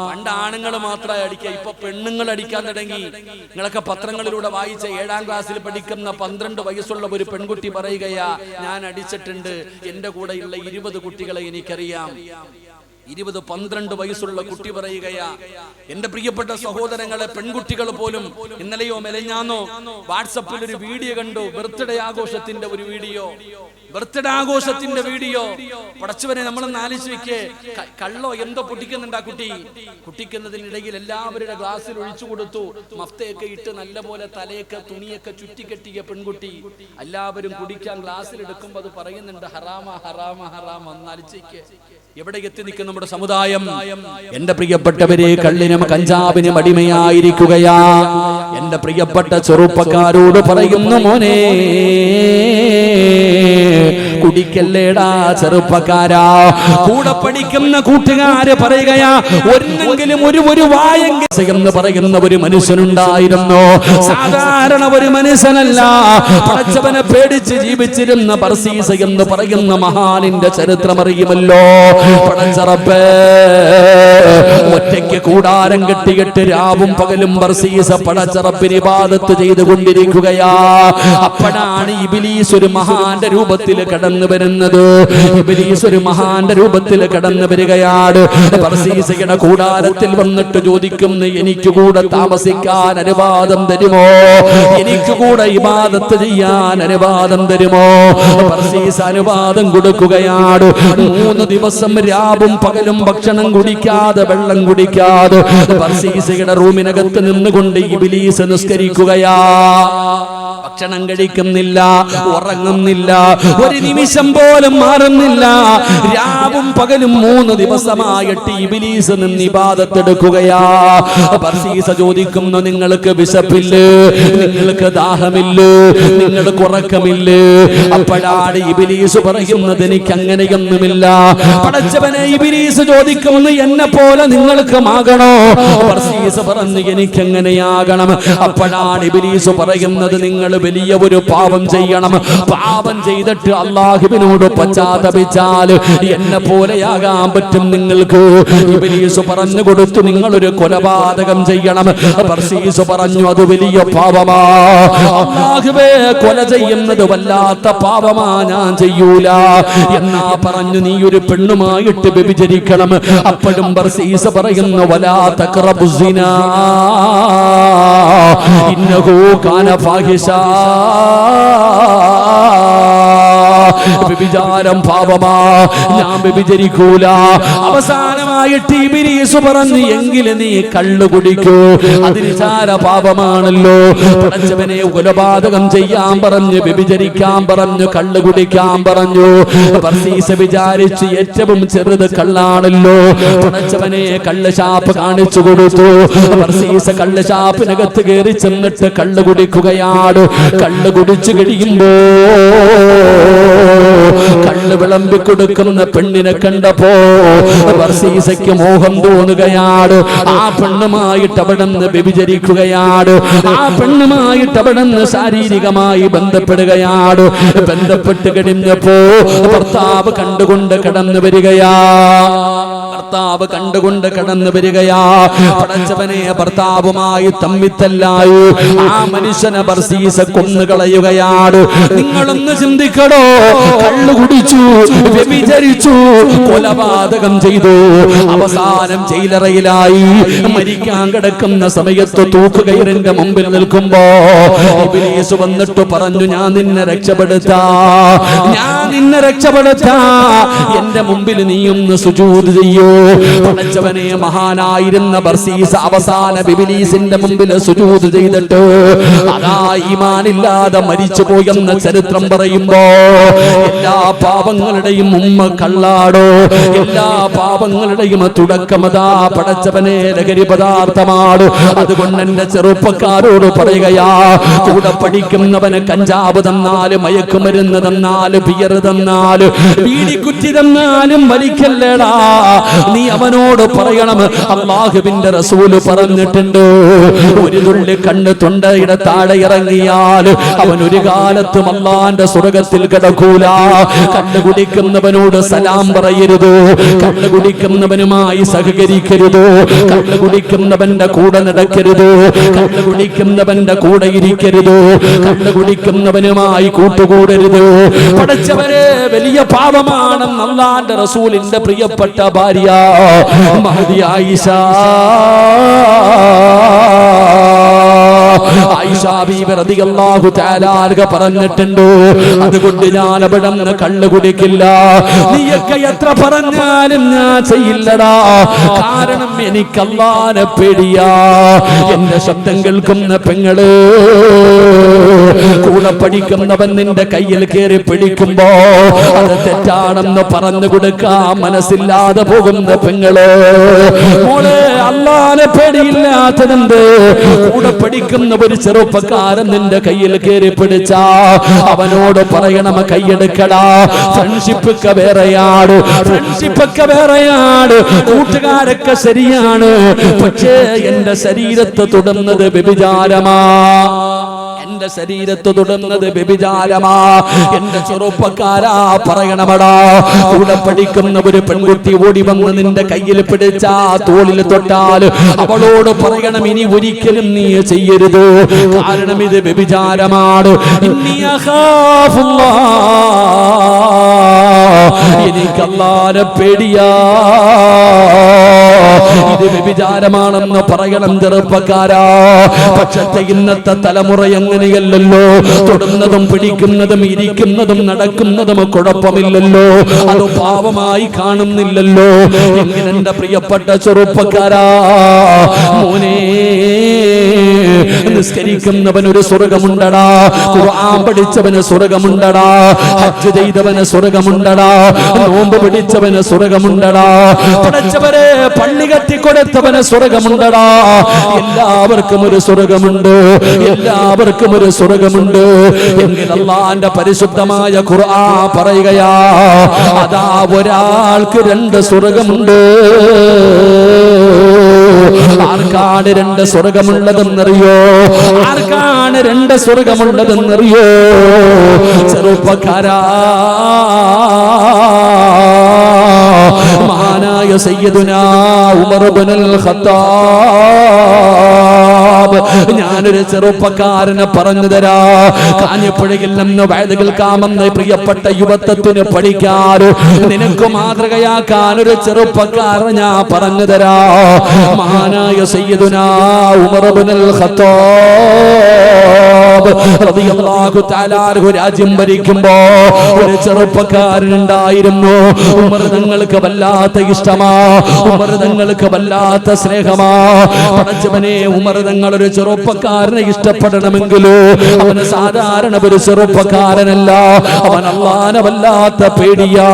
പണ്ട് ആണുങ്ങൾ മാത്രമായി അടിക്കുക, ഇപ്പൊ പെണ്ണുങ്ങൾ അടിക്കാൻ തുടങ്ങി. നിങ്ങളൊക്കെ പത്രങ്ങളിലൂടെ വായിച്ച 7ാം ക്ലാസ്സിൽ പഠിക്കുന്ന 12 വയസ്സുള്ള ഒരു പെൺകുട്ടി പറയുകയാ, ഞാൻ അടിച്ചിട്ടുണ്ട്, എന്റെ കൂടെയുള്ള 20 കുട്ടികളെ എനിക്കറിയാം. 12 വയസ്സുള്ള കുട്ടി പറയുകയാ. എന്റെ പ്രിയപ്പെട്ട സഹോദരങ്ങളെ, പെൺകുട്ടികൾ പോലും ഇന്നലെയോ മെലഞ്ഞാന്നോ വാട്സപ്പിൽ ഒരു വീഡിയോ കണ്ടു. ബർത്ത്ഡേ ആഘോഷത്തിന്റെ ഒരു വീഡിയോ. പടച്ചവനെ, നമ്മളൊന്ന് ആലോചിച്ച് വെക്കേ. കള്ളോ എന്തോ പൊട്ടിക്കുന്നുണ്ട് ആ കുട്ടി. കുട്ടിക്കുന്നതിനിടയിൽ എല്ലാവരുടെ ഗ്ലാസ്സിൽ ഒഴിച്ചു കൊടുത്തു. മഫ്തയൊക്കെ ഇട്ട് നല്ലപോലെ തലയൊക്കെ തുണിയൊക്കെ ചുറ്റിക്കെട്ടിയ പെൺകുട്ടി. എല്ലാവരും കുടിക്കാൻ ഗ്ലാസ്സിൽ എടുക്കുമ്പോൾ അത് പറയുന്നുണ്ട്, ഹറാമ ഹറാമ ഹറാമ. ഒന്ന് ആലോചിക്കേ, എവിടെ എത്തി നിൽക്കും നമ്മുടെ സമുദായം. എന്റെ പ്രിയപ്പെട്ടവരെ, കള്ളിനും കഞ്ചാവിനും അടിമയായിരിക്കുകയാ. എന്റെ പ്രിയപ്പെട്ട ചെറുപ്പക്കാരോട് പറയുന്നു, മോനെ, കുടിക്കല്ലേടാ ചെറുപ്പക്കാരാ. കൂടെ പഠിക്കുന്ന കൂട്ടുകാര് പറയുകയാ, ഒന്നെങ്കിലും ഒരു വായെങ്കിലും എന്ന് പറയുന്ന ഒരു മനുഷ്യനുണ്ടായിരുന്നു. സാധാരണ ഒരു മനുഷ്യനല്ല, പടച്ചവനെ പേടിച്ച് ജീവിച്ചിരുന്ന ബർസീസ എന്ന് പറയുന്ന മഹാനിന്റെ ചരിത്രം അറിയുമല്ലോ. പടച്ചറപ്പേ, ഒറ്റയ്ക്ക് കൂടാരം കെട്ടിയിട്ട് രാവും പകലും ബർസീസ പടച്ചറപ്പിന് ഇബാദത്ത് ചെയ്തുകൊണ്ടിരിക്കുകയാ. അപ്പോഴാണ് ഇബ്ലീസ് ഒരു മഹാന്റെ രൂപത്തിൽ കടന്നു വരുന്നത്. ഇബ്ലീസ് ഒരു മഹാന്റെ രൂപത്തിൽ കടന്നു വരികയാണ്. ബർസീസയുടെ കൂടാരത്തിൽ വന്നിട്ട് ചോദിക്കുന്നു, എനിക്ക് കൂടെ താമസിക്കാൻ അനുവാദം തരുമോ? എനിക്ക് കൂടെ ഇബാദത്ത് ചെയ്യാൻ അനുവാദം തരുമോ? ബർസീസ അനുവാദം കൊടുക്കുകയാണ്. 3 ദിവസം രാവും പകലും ഭക്ഷണം കുടിക്കാതെ, വെള്ളം കുടിക്കാതെ ബർസീസയുടെ റൂമിനകത്ത് നിന്നുകൊണ്ട് ഇബ്ലീസ് നിസ്കരിക്കുകയാ. ഭക്ഷണം കഴിക്കുന്നില്ല, ഉറങ്ങുന്നില്ല, ഒരു നിമിഷം പോലും മാറുന്നില്ല. രാവും പകലും 3 ദിവസമായിട്ട് ഇബ്ലീസ് നിന്ന് ഇബാദത്ത് എടുക്കുകയാ. ബർസീസ ചോദിക്കുന്നു, നിങ്ങൾക്ക് വിശപ്പില്ലേ? നിങ്ങൾക്ക് ദാഹമില്ലേ? നിങ്ങൾക്ക് ഉറക്കമില്ലേ? അപ്പോഴാണ് ഇബ്ലീസ് പറയുന്നത്, എനിക്ക് അങ്ങനെയൊന്നുമില്ല. പടച്ചവനെ, ഇബ്ലീസ് ചോദിക്കുന്നു, എന്നെ പോലെ നിങ്ങൾക്കും ആകണോ? ബർസീസ പറഞ്ഞു, എനിക്ക് എങ്ങനെയാകണം? അപ്പോഴാണ് ഇബ്ലീസ് പറയുന്നത്, നിങ്ങൾ വലിയ ഒരു പാപം ചെയ്യണം. പാപം ചെയ്തിട്ട് അല്ലാഹുവിനോട് പശ്ചാത്തപിച്ചാൽ എന്നെ പോലെയാകാൻ പറ്റും നിങ്ങൾക്ക്. ഇബ്ലീസ് പറഞ്ഞു കൊടുത്തു, നിങ്ങളൊരു കൊലപാതകം ചെയ്യണം. ബർസീസ് പറഞ്ഞു, അത് വലിയ പാപമാ. അല്ലാഹുവേ, കൊല ചെയ്യുന്നത് വല്ലാത്ത പാപമാ, ഞാൻ ചെയ്യൂല എന്നാ പറഞ്ഞു. നീ ഒരു പെണ്ണുമായിട്ട് വ്യഭിചരിക്കണം. അപ്പോഴും ബർസീസ് പറയുന്നു, വലാ തഖറബുസിനാ ഇന്നഹു കാന ഫാഹിശാ. വ്യഭിചാരം പാപമാ, ഞാൻ വ്യഭിചരിക്കൂല. അവസാനമായിട്ട് ഇബ്ലീസ് പറഞ്ഞു, എങ്കിൽ നീ കള്ളു കുടിക്കൂ, അത് നിസാര പാപമാണല്ലോ. പടച്ചവനെ കൊലപാതകം ചെയ്യാൻ പറഞ്ഞു, വ്യഭിചരിക്കാൻ പറഞ്ഞു, കള്ളു കുടിക്കാൻ പറഞ്ഞു. ബർസീസ് വിചാരിച്ച് ഏറ്റവും ചെറുത് കള്ളാണല്ലോ. പടച്ചവനെ കള്ള് ഷാപ്പ് കാണിച്ചു കൊടുത്തു. ബർസീസ് കള്ള് ഷാപ്പിനകത്ത് കയറി ചെന്നിട്ട് കള്ളു കുടിക്കുകയാണ്. കള്ളു കുടിച്ചു കഴിയുമ്പോ കള്ള് വിളമ്പി കൊടുക്കുന്ന പെണ്ണിനെ കണ്ടപ്പോ ബർസീസയ്ക്ക് മോഹം തോന്നുകയാണ്. ആ പെണ്ണുമായിട്ട് അവിടെ നിന്ന് വ്യഭിചരിക്കുകയാണ്. ആ പെണ്ണുമായിട്ട് അവിടെ നിന്ന് ശാരീരികമായി ബന്ധപ്പെടുകയാണ്. ബന്ധപ്പെട്ട് കഴിഞ്ഞപ്പോ ഭർത്താവ് കണ്ടുകൊണ്ട് കടന്നു വരികയാ. ഭർത്താവ് കണ്ടുകൊണ്ട് കടന്നു വരികയാ. പടച്ചവനെ, ഭർത്താവുമായി തമ്മിത്തല്ലായി ആ മനുഷ്യനെ ബർസീസ കൊന്നുകളയുകയാണ്. നിങ്ങളൊന്ന് ചിന്തിക്കടോ, കള്ളു കുടിച്ചു, വ്യഭിചരിച്ചു, കൊലപാതകം ചെയ്തു, അവസാനം ജയിലറയിലായി. മരിക്കാൻ കിടക്കുന്ന സമയത്ത് തൂക്കുകയറിന്റെ മുമ്പിൽ നിൽക്കുമ്പോ ഇബ്ലീസ് വന്നിട്ട് പറഞ്ഞു, ഞാൻ നിന്നെ രക്ഷപ്പെടുത്താ, ഞാൻ നിന്നെ രക്ഷപ്പെടുത്താ, എന്റെ മുമ്പിൽ നീയൊന്ന് സുജൂദ് ചെയ്യൂ. പടച്ചവനെ, മഹാനായിരുന്ന ബർസീസ് അവസാന ഇബ്ലീസിന്റെ മുമ്പിൽ സുജൂദ് ചെയ്തിട്ട് അതാ ഈമാനില്ലാതെ മരിച്ചു പോയെന്ന ചരിത്രം പറയുമ്പോ എല്ലാ പാപങ്ങളുടെയും ഉമ്മ കള്ളാടോ, എല്ലാ പാപങ്ങളുടെയും തുടക്കമതാ പടച്ചവനെ ലഹരി പദാർത്ഥമാണ്. അതുകൊണ്ട് എന്റെ ചെറുപ്പക്കാരോട് പറയുകയാ, കൂടെ പഠിക്കുന്നവന് കഞ്ചാവ് തന്നാല്, മയക്കുമരുന്ന് തന്നാല്, ബിയർ തന്നാല്, ബീഡിക്കുറ്റി തന്നാലും വലിക്കല്ലേടാ. നീ അവനോട് പറയണം, അല്ലാഹുവിന്റെ റസൂല് പറഞ്ഞിട്ടുണ്ട്, ഒരു തുള്ളി കണ്ണ് തൊണ്ടയുടെ താഴെ ഇറങ്ങിയാൽ അവൻ ഒരു കാലത്തും അല്ലാഹുവിന്റെ സ്വർഗ്ഗത്തിൽ കിടക്കൂല. കണ്ണ് കുടിക്കുന്നവനോട് സലാം പറയരുത്, കണ്ണ് കുടിക്കുന്നവനുമായി സഹകരിക്കരുത്, കണ്ണ് കുടിക്കുന്നവന്റെ കൂടെ നടക്കരുത്, കണ്ണ് കുടിക്കുന്നവന്റെ കൂടെ ഇരിക്കരുത്, കണ്ണ് കുടിക്കുന്നവനുമായി കൂട്ടുകൂടരുത്. പടച്ചവരെ, വലിയ പാപമാണെന്ന് അല്ലാഹുവിന്റെ റസൂലിന്റെ പ്രിയപ്പെട്ട ഭാര്യ മഹദി ആയിഷ ബീവി റളിയല്ലാഹു തആല അൻഹ പറഞ്ഞിട്ടുണ്ട്. അതുകൊണ്ട് ഞാൻ അവിടെ നിന്ന് കള്ളു കുടിക്കില്ല. നീയൊക്കെ എത്ര പറഞ്ഞാലും ഞാൻ ചെയ്യില്ലടാ. കാരണം എനിക്ക് അല്ലാഹുവിനെ പേടിയാ. എന്റെ ശബ്ദം കേൾക്കുന്ന പെങ്ങള്, കൂടെ പഠിക്കുന്നവൻ നിന്റെ കയ്യിൽ കയറി പിടിക്കുമ്പോ അത് തെറ്റാണെന്ന് പറഞ്ഞു കൊടുക്കാൻ മനസ്സില്ലാതെ പോകുന്ന പെങ്ങള്, മോളെ, അല്ലാഹുവിനെ പേടിയില്ലാത്തതെന്ത്? കൂടെ പഠിക്കുന്ന ഒരു ചെറുപ്പക്കാരൻ നിന്റെ കയ്യിൽ കയറി പിടിച്ചാ അവനോട് പറയണം, കൈയെടുക്കടാ. ഫ്രണ്ട്ഷിപ്പൊക്കെ വേറെയാണ്, ഫ്രണ്ട്ഷിപ്പൊക്കെ വേറെയാണ്, കൂട്ടുകാരൊക്കെ ശരിയാണ്, പക്ഷേ എന്റെ ശരീരത്തെ തൊടുന്നത് വ്യഭിചാരമാ, എന്റെ ശരീരത്ത് തൊടുന്നത് വ്യഭിചാരമാ. എന്റെ ചെറുപ്പക്കാരാ, പറയണമടാ. കൂടെ പഠിക്കുന്ന ഒരു പെൺകുട്ടി ഓടി വന്ന് നിന്റെ കയ്യിൽ പിടിച്ചാ, തോളിൽ തൊട്ടാൽ അവളോട് പറയണം, ഇനി ഒരിക്കലും നീ ചെയ്യരുത്, കാരണം ഇത് വ്യഭിചാരമാണ്. എനിക്ക് അല്ലാഹുവിനെ പേടിയാ, ഇത് വ്യഭിചാരമാണെന്ന് പറയണം ചെറുപ്പക്കാരാ. പക്ഷേ ഇന്നത്തെ തലമുറ അങ്ങനെയല്ലല്ലോ. തൊടുന്നതും പിടിക്കുന്നതും ഇരിക്കുന്നതും നടക്കുന്നതും കുഴപ്പമില്ലല്ലോ, അത് പാപമായി കാണുന്നില്ലല്ലോ. എങ്ങനെ എന്റെ പ്രിയപ്പെട്ട ചെറുപ്പക്കാരാ, മോനെ, നിസ്കരിക്കുന്നവനൊരു സ്വർഗമുണ്ടടാ, ഖുർആൻ പഠിച്ചവന് സ്വർഗമുണ്ടടാ, ഹജ്ജ് ചെയ്തവന് സ്വർഗമുണ്ടടാ, നോമ്പ് പിടിച്ചവന് സ്വർഗമുണ്ടടാ, പഠിച്ചവരെ പള്ളി കെട്ടിക്കൊടുത്തവന് സ്വർഗമുണ്ടടാ. എല്ലാവർക്കും ഒരു സ്വർഗമുണ്ട്, എല്ലാവർക്കും ഒരു സ്വർഗമുണ്ട്. എങ്കിൽ അല്ലാഹുവിന്റെ പരിശുദ്ധമായ ഖുർആൻ പറയുകയാ, അതാ ഒരാൾക്ക് രണ്ട് സ്വർഗമുണ്ട്. ആർക്കാണ് രണ്ട് സ്വർഗമുള്ളതെന്നറിയോ? ആർക്കാണ് രണ്ട് സ്വർഗമുള്ളതെന്നറിയോ? ചെറുപ്പക്കാരാ, മഹാനായ സയ്യിദുനാ ഉമർ ഇബ്നുൽ ഖത്താബ് ഞാനൊരു ചെറുപ്പക്കാരനെ പറഞ്ഞു തരാ. കാഞ്ഞിപ്പുഴയിൽ നിന്ന് വയത് കേൾക്കാമെന്ന് പ്രിയപ്പെട്ട യുവത്വത്തിന് പഠിക്കാൻ, നിനക്ക് മാതൃകയാക്കാൻ ഒരു ചെറുപ്പക്കാരനെ ഞാൻ പറഞ്ഞു തരാ. മഹാനായ സയ്യിദുനാ ഉമർ ഇബ്നുൽ ഖത്താബ് റളിയല്ലാഹു തആല അൻഹു രാജ്യം ഭരിക്കുമ്പോ ഒരു ചെറുപ്പക്കാരനുണ്ടായിരുന്നു. ഉമർ തങ്ങൾക്ക് വല്ലാത്ത ഇഷ്ടമാ, ഉമർ തങ്ങൾക്ക് വല്ലാത്ത സ്നേഹമാ. പടച്ചവനെ, ഉമർ തങ്ങൾ ഒരു ചെറുപ്പക്കാരനെ ഇഷ്ടപ്പെടണമെങ്കിലോ അവന് സാധാരണ ഒരു ചെറുപ്പക്കാരനല്ല, അവൻ അല്ലാഹുവിനെ വല്ലാത്ത പേടിയാ.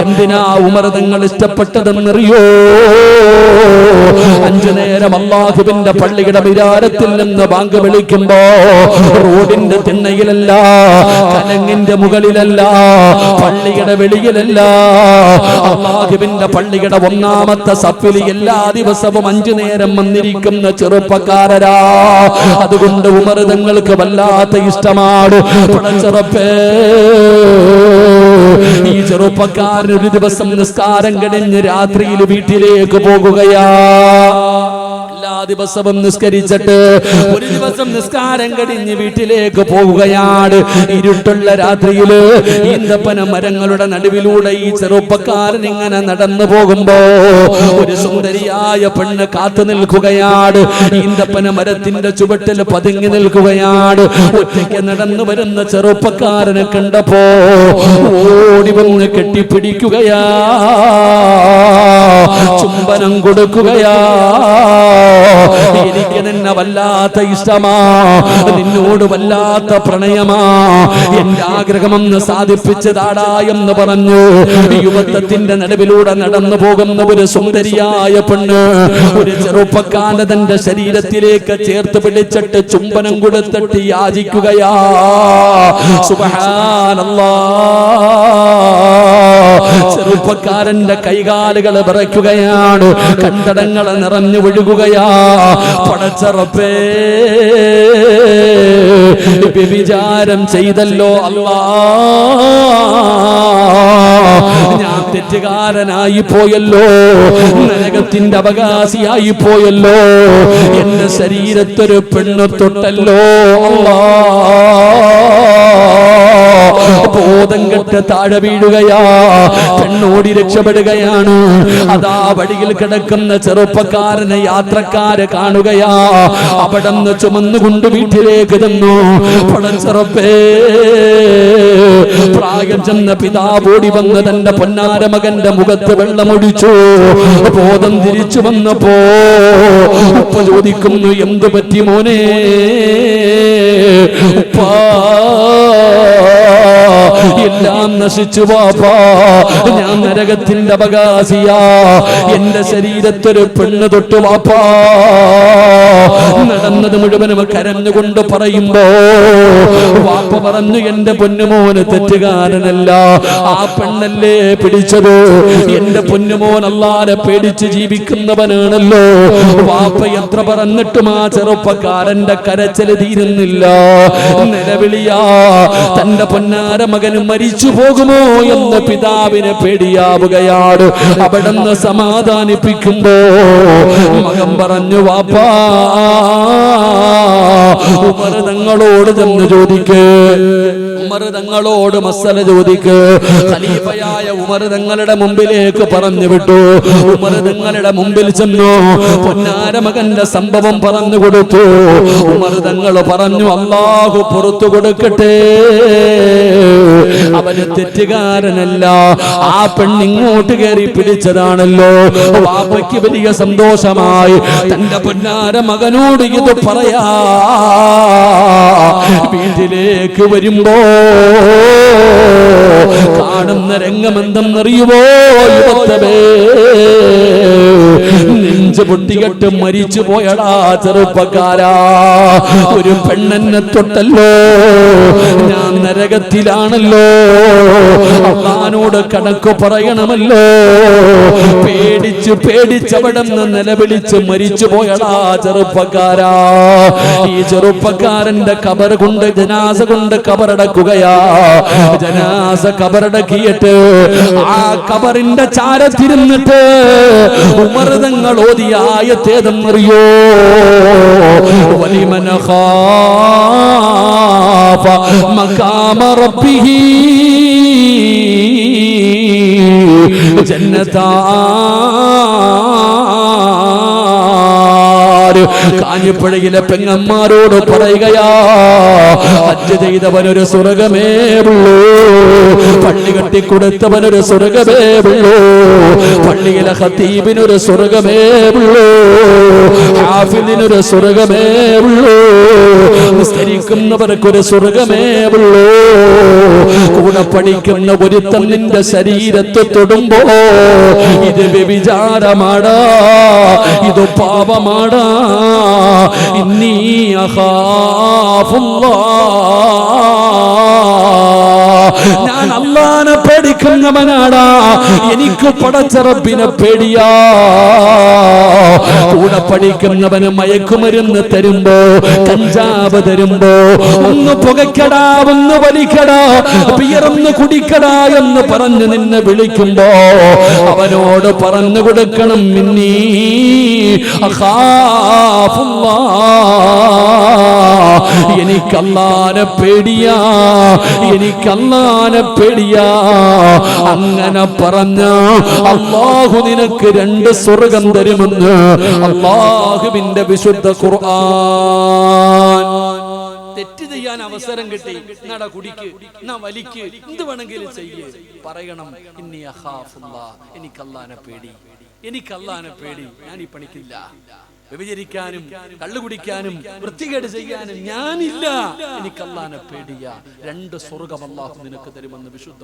എന്തിനാ ഉമർ തങ്ങൾ ഇഷ്ടപ്പെട്ടതെന്നറിയോ? 5 നേരം അല്ലാഹുവിന്റെ പള്ളിയുടെ മിനാരത്തിൽ നിന്ന് ബാങ്ക് വിളിക്കുമ്പോ റോഡിന്റെ തിണ്ണയിലല്ല, കലങ്ങിന്റെ മുകളിലല്ല, പള്ളിയുടെ വെളിയിലല്ല, അല്ലാഹുവിന്റെ പള്ളിയുടെ ഒന്നാമത്തെ സഫിൽ എല്ലാ ദിവസവും 5 നേരം വന്നിരിക്കുന്ന ചെറുപ്പക്കാരരാ. അതുകൊണ്ട് ഉമർ തങ്ങൾക്ക് വല്ലാത്ത ഇഷ്ടമാണ്. പടച്ചറപ്പേ, ഈ ചെറുപ്പക്കാരൻ ഒരു ദിവസം നിസ്കാരം കഴിഞ്ഞ് രാത്രിയിൽ വീട്ടിലേക്ക് പോകുകയാ. എല്ലാ ദിവസവും നിസ്കരിച്ചിട്ട് ഒരു ദിവസം നിസ്കാരം കഴിഞ്ഞ് വീട്ടിലേക്ക് പോകുകയാണ്. ഇരുട്ടുള്ള രാത്രിയില് ഈന്തപ്പന മരങ്ങളുടെ നടുവിലൂടെ ഈ ചെറുപ്പക്കാരൻ ഇങ്ങനെ നടന്നു പോകുമ്പോ ഒരു സുന്ദരിയായ പെണ്ണ് കാത്തു നിൽക്കുകയാണ്. ഈന്തപ്പന മരത്തിന്റെ ചുവട്ടിൽ പതുങ്ങി നിൽക്കുകയാണ്. ഒറ്റയ്ക്ക് നടന്നു വരുന്ന ചെറുപ്പക്കാരനെ കണ്ടപ്പോ ഓടി വന്ന് കെട്ടിപ്പിടിക്കുകയാ, ചുംബനം കൊടുക്കുകയാ. എനിക്ക് നിന്നെ വല്ലാത്ത ഇഷ്ടമാ, നിന്നോട് വല്ലാത്ത പ്രണയമാ, എന്റെ ആഗ്രഹമെന്ന് സാധിപ്പിച്ചതാടാ എന്ന് പറഞ്ഞു യുവത്വത്തിന്റെ നടുവിലൂടെ നടന്നു പോകുന്ന ഒരു സുന്ദരിയായ പെണ്ണ് ഒരു ചെറുപ്പക്കാരൻ തന്റെ ശരീരത്തിലേക്ക് ചേർത്ത് പിടിച്ചിട്ട് ചുംബനം കൊടുത്തിട്ട് യാചിക്കുകയാ. സുബ്ഹാനല്ലാഹ്, ചെറുപ്പക്കാരന്റെ കൈകാലുകൾ വിറയ്ക്കുകയാണ്, കണ്ടടങ്ങൾ നിറഞ്ഞു ഒഴുകുകയാ. പടച്ചറപ്പേ, വ്യഭിചാരം ചെയ്തല്ലോ അല്ലാ, ഞാൻ തെറ്റുകാരനായി പോയല്ലോ, നരകത്തിന്റെ അവകാശിയായി പോയല്ലോ, എന്റെ ശരീരത്തൊരു പെണ്ണ് തൊട്ടല്ലോ അല്ലാ. ബോധം കെട്ട് താഴെ വീഴുകയാ, പെണ്ണോടി രക്ഷപ്പെടുകയാണ്. അതാ വഴിയിൽ കിടക്കുന്ന ചെറുപ്പക്കാരനെ യാത്രക്കാരെ കാണുകയാ. അവിടെ നിന്ന് ചുമന്നുകൊണ്ട് വീട്ടിലേക്ക് തന്നു. പടച്ചറപ്പേ, പ്രായം ചെന്ന പിതാവോടി വന്ന് തന്റെ പൊന്നാര മകന്റെ മുഖത്ത് വെള്ളമൊഴിച്ചു. ബോധം തിരിച്ചു വന്നപ്പോ ഉപ്പ ചോദിക്കുന്നു, എന്ത് പറ്റി മോനെ? ഉപ്പാ, എല്ലാം നശിച്ചു വാപ്പാ, ഞാൻ നരകത്തിന്റെ അവകാശിയാ, എന്റെ ശരീരത്തൊരു പെണ്ണ് തൊട്ടു വാപ്പാ. നടന്നത് മുഴുവനും കരഞ്ഞുകൊണ്ട് പറയുമ്പോ വാപ്പ പറഞ്ഞു, എന്റെ പൊന്നുമോന് തെറ്റുകാരനല്ല, ആ പെണ്ണല്ലേ പിടിച്ചത്, എന്റെ പൊന്നുമോൻ അല്ലാഹുവിനെ പേടിച്ച് ജീവിക്കുന്നവനാണല്ലോ. വാപ്പ എത്ര പറഞ്ഞിട്ടും ആ ചെറുപ്പക്കാരന്റെ കരച്ചിൽ തീരുന്നില്ല. നിലവിളിയാ, തന്റെ പൊന്നാര മകന് മരിച്ചു പോകുമോ എന്ന് പിതാവിനെ പേടിയാവുകയാണ്. അവിടുന്ന് സമാധാനിപ്പിക്കുമ്പോ മകൻ പറഞ്ഞു, വാപ്പാ, ഉമർ തങ്ങളോട് ചെന്ന് ചോദിക്ക്, ഉമർ തങ്ങളോട് മസല ചോദിക്ക്. ഖലീഫയായ ഉമർ തങ്ങളുടെ മുമ്പിലേക്ക് പറഞ്ഞു വിട്ടു. ഉമർ തങ്ങളുടെ മുമ്പിൽ ചെന്നു പൊന്നാര മകന്റെ സംഭവം പറഞ്ഞു കൊടുത്തു. ഉമർ തങ്ങൾ പറഞ്ഞു, അല്ലാഹു പുറത്തു കൊടുക്കട്ടെ, അവന് തെറ്റുകാരനല്ല, ആ പെണ്ണിങ്ങോട്ട് കയറി പിടിച്ചതാണല്ലോ. വാപ്പയ്ക്ക് വലിയ സന്തോഷമായി. തന്റെ പൊന്നാര മകനോട് ഇത് പറയാ. വീട്ടിലേക്ക് വരുമ്പോ കാണുന്ന രംഗമെന്തെന്നറിയുമോ? യുവത്തവേ, നെഞ്ച് പൊട്ടികെട്ട് മരിച്ചു പോയടാ ചെറുപ്പക്കാരാ. ഒരു പെണ്ണെന്നെ തൊട്ടല്ലോ, ഞാൻ നരകത്തിലാണല്ലോ, അള്ളാനോട് കണക്ക് പറയണമല്ലോ. പേടിച്ച് പേടിച്ചവിടെ നിന്ന് നിലവിളിച്ച് മരിച്ചു പോയടാ ചെറുപ്പക്കാരാ. ഈ ചെറുപ്പക്കാരന്റെ ഖബർ കൊണ്ട് ജനാസ കൊണ്ട് ഖബറടക്കുകയാ. ജനാസ ഖബറടക്കിയിട്ട് ആ ഖബറിന്റെ ചാരത്തിരുന്നിട്ട് ഉമർ തങ്ങൾ ഓതിയ ആയത്തേതെന്നറിയോ? വലിമൻ ഖാഫ മഖാമ റബ്ബിഹി ജന്നതാൻ. കാഞ്ഞിപ്പുഴയിലെ പെങ്ങന്മാരോട് പറയുകയാ, ഹജ്ജ് ചെയ്തവനൊരു സ്വർഗമേ ഉള്ളൂ, പള്ളി കെട്ടിക്കൊടുത്തവനൊരു സ്വർഗമേ ഉള്ളൂ, പള്ളിയിലെ ഖതീബിനൊരു സ്വർഗമേ ഉള്ളൂ, ഹാഫിദിനൊരു സ്വർഗമേ ഉള്ളൂ, നിസ്കരിക്കുന്നവർക്കൊരു സ്വർഗമേ ഉള്ളൂ. കൂടെ പഠിക്കുന്ന ഒരുത്തൻ നിന്റെ ശരീരത്തെ തൊടുമ്പോ ഇത് വ്യഭിചാരമാടാ, ഇത് പാപമാടാ. ഇന്നി അഖാഫുല്ലാഹ്, ഞാൻ അല്ലാഹനെ പേടിക്കുന്നവനാടാ, എനിക്ക് പടച്ച റബ്ബിനെ പേടിയാ. കൂടെ പഠിക്കുന്നവന് മയക്കുമരുന്ന് തരുമ്പോ, കഞ്ചാവ് തരുമ്പോ, ഒന്ന് പുകയ്ക്കടാ, ഒന്ന് വലിക്കടാ, ബിയറൊന്ന് കുടിക്കടാ എന്ന് പറഞ്ഞ് നിന്നെ വിളിക്കുമ്പോ അവനോട് പറഞ്ഞു കൊടുക്കണം, മിന്നീ അഖാഫുല്ലാഹ്, എനിക്ക് അല്ലാഹനെ പേടിയാ, എനിക്ക് അല്ലാഹനെ പേടിയാ. അങ്ങനെ പറഞ്ഞ അല്ലാഹു നിനക്ക് 2 സ്വർഗം തരുമെന്ന് അല്ലാഹുവിന്റെ വിശുദ്ധ ഖുർആൻ. തെറ്റ് ചെയ്യാൻ അവസരം കിട്ടി, നട കുടിക്ക്, എന്നാ വലിക്ക്, എന്ത് വേണമെങ്കിലും ചെയ്യ്, പറയണം ഇന്നി അഖാഫുല്ലാഹ്, എനിക്ക് അല്ലാഹനെ പേടി, എനിക്ക് അല്ലാഹനെ പേടി, ഞാൻ ഈ പണിക്കില്ല. വ്യഭിചരിക്കാനും കള്ളുകുടിക്കാനും വൃത്തികേട് ചെയ്യാനും ഞാനില്ല, എനിക്ക് അല്ലാഹനെ പേടിയാ. 2 സ്വർഗം അല്ലാഹു നിനക്ക് തരുമെന്ന് വിശുദ്ധ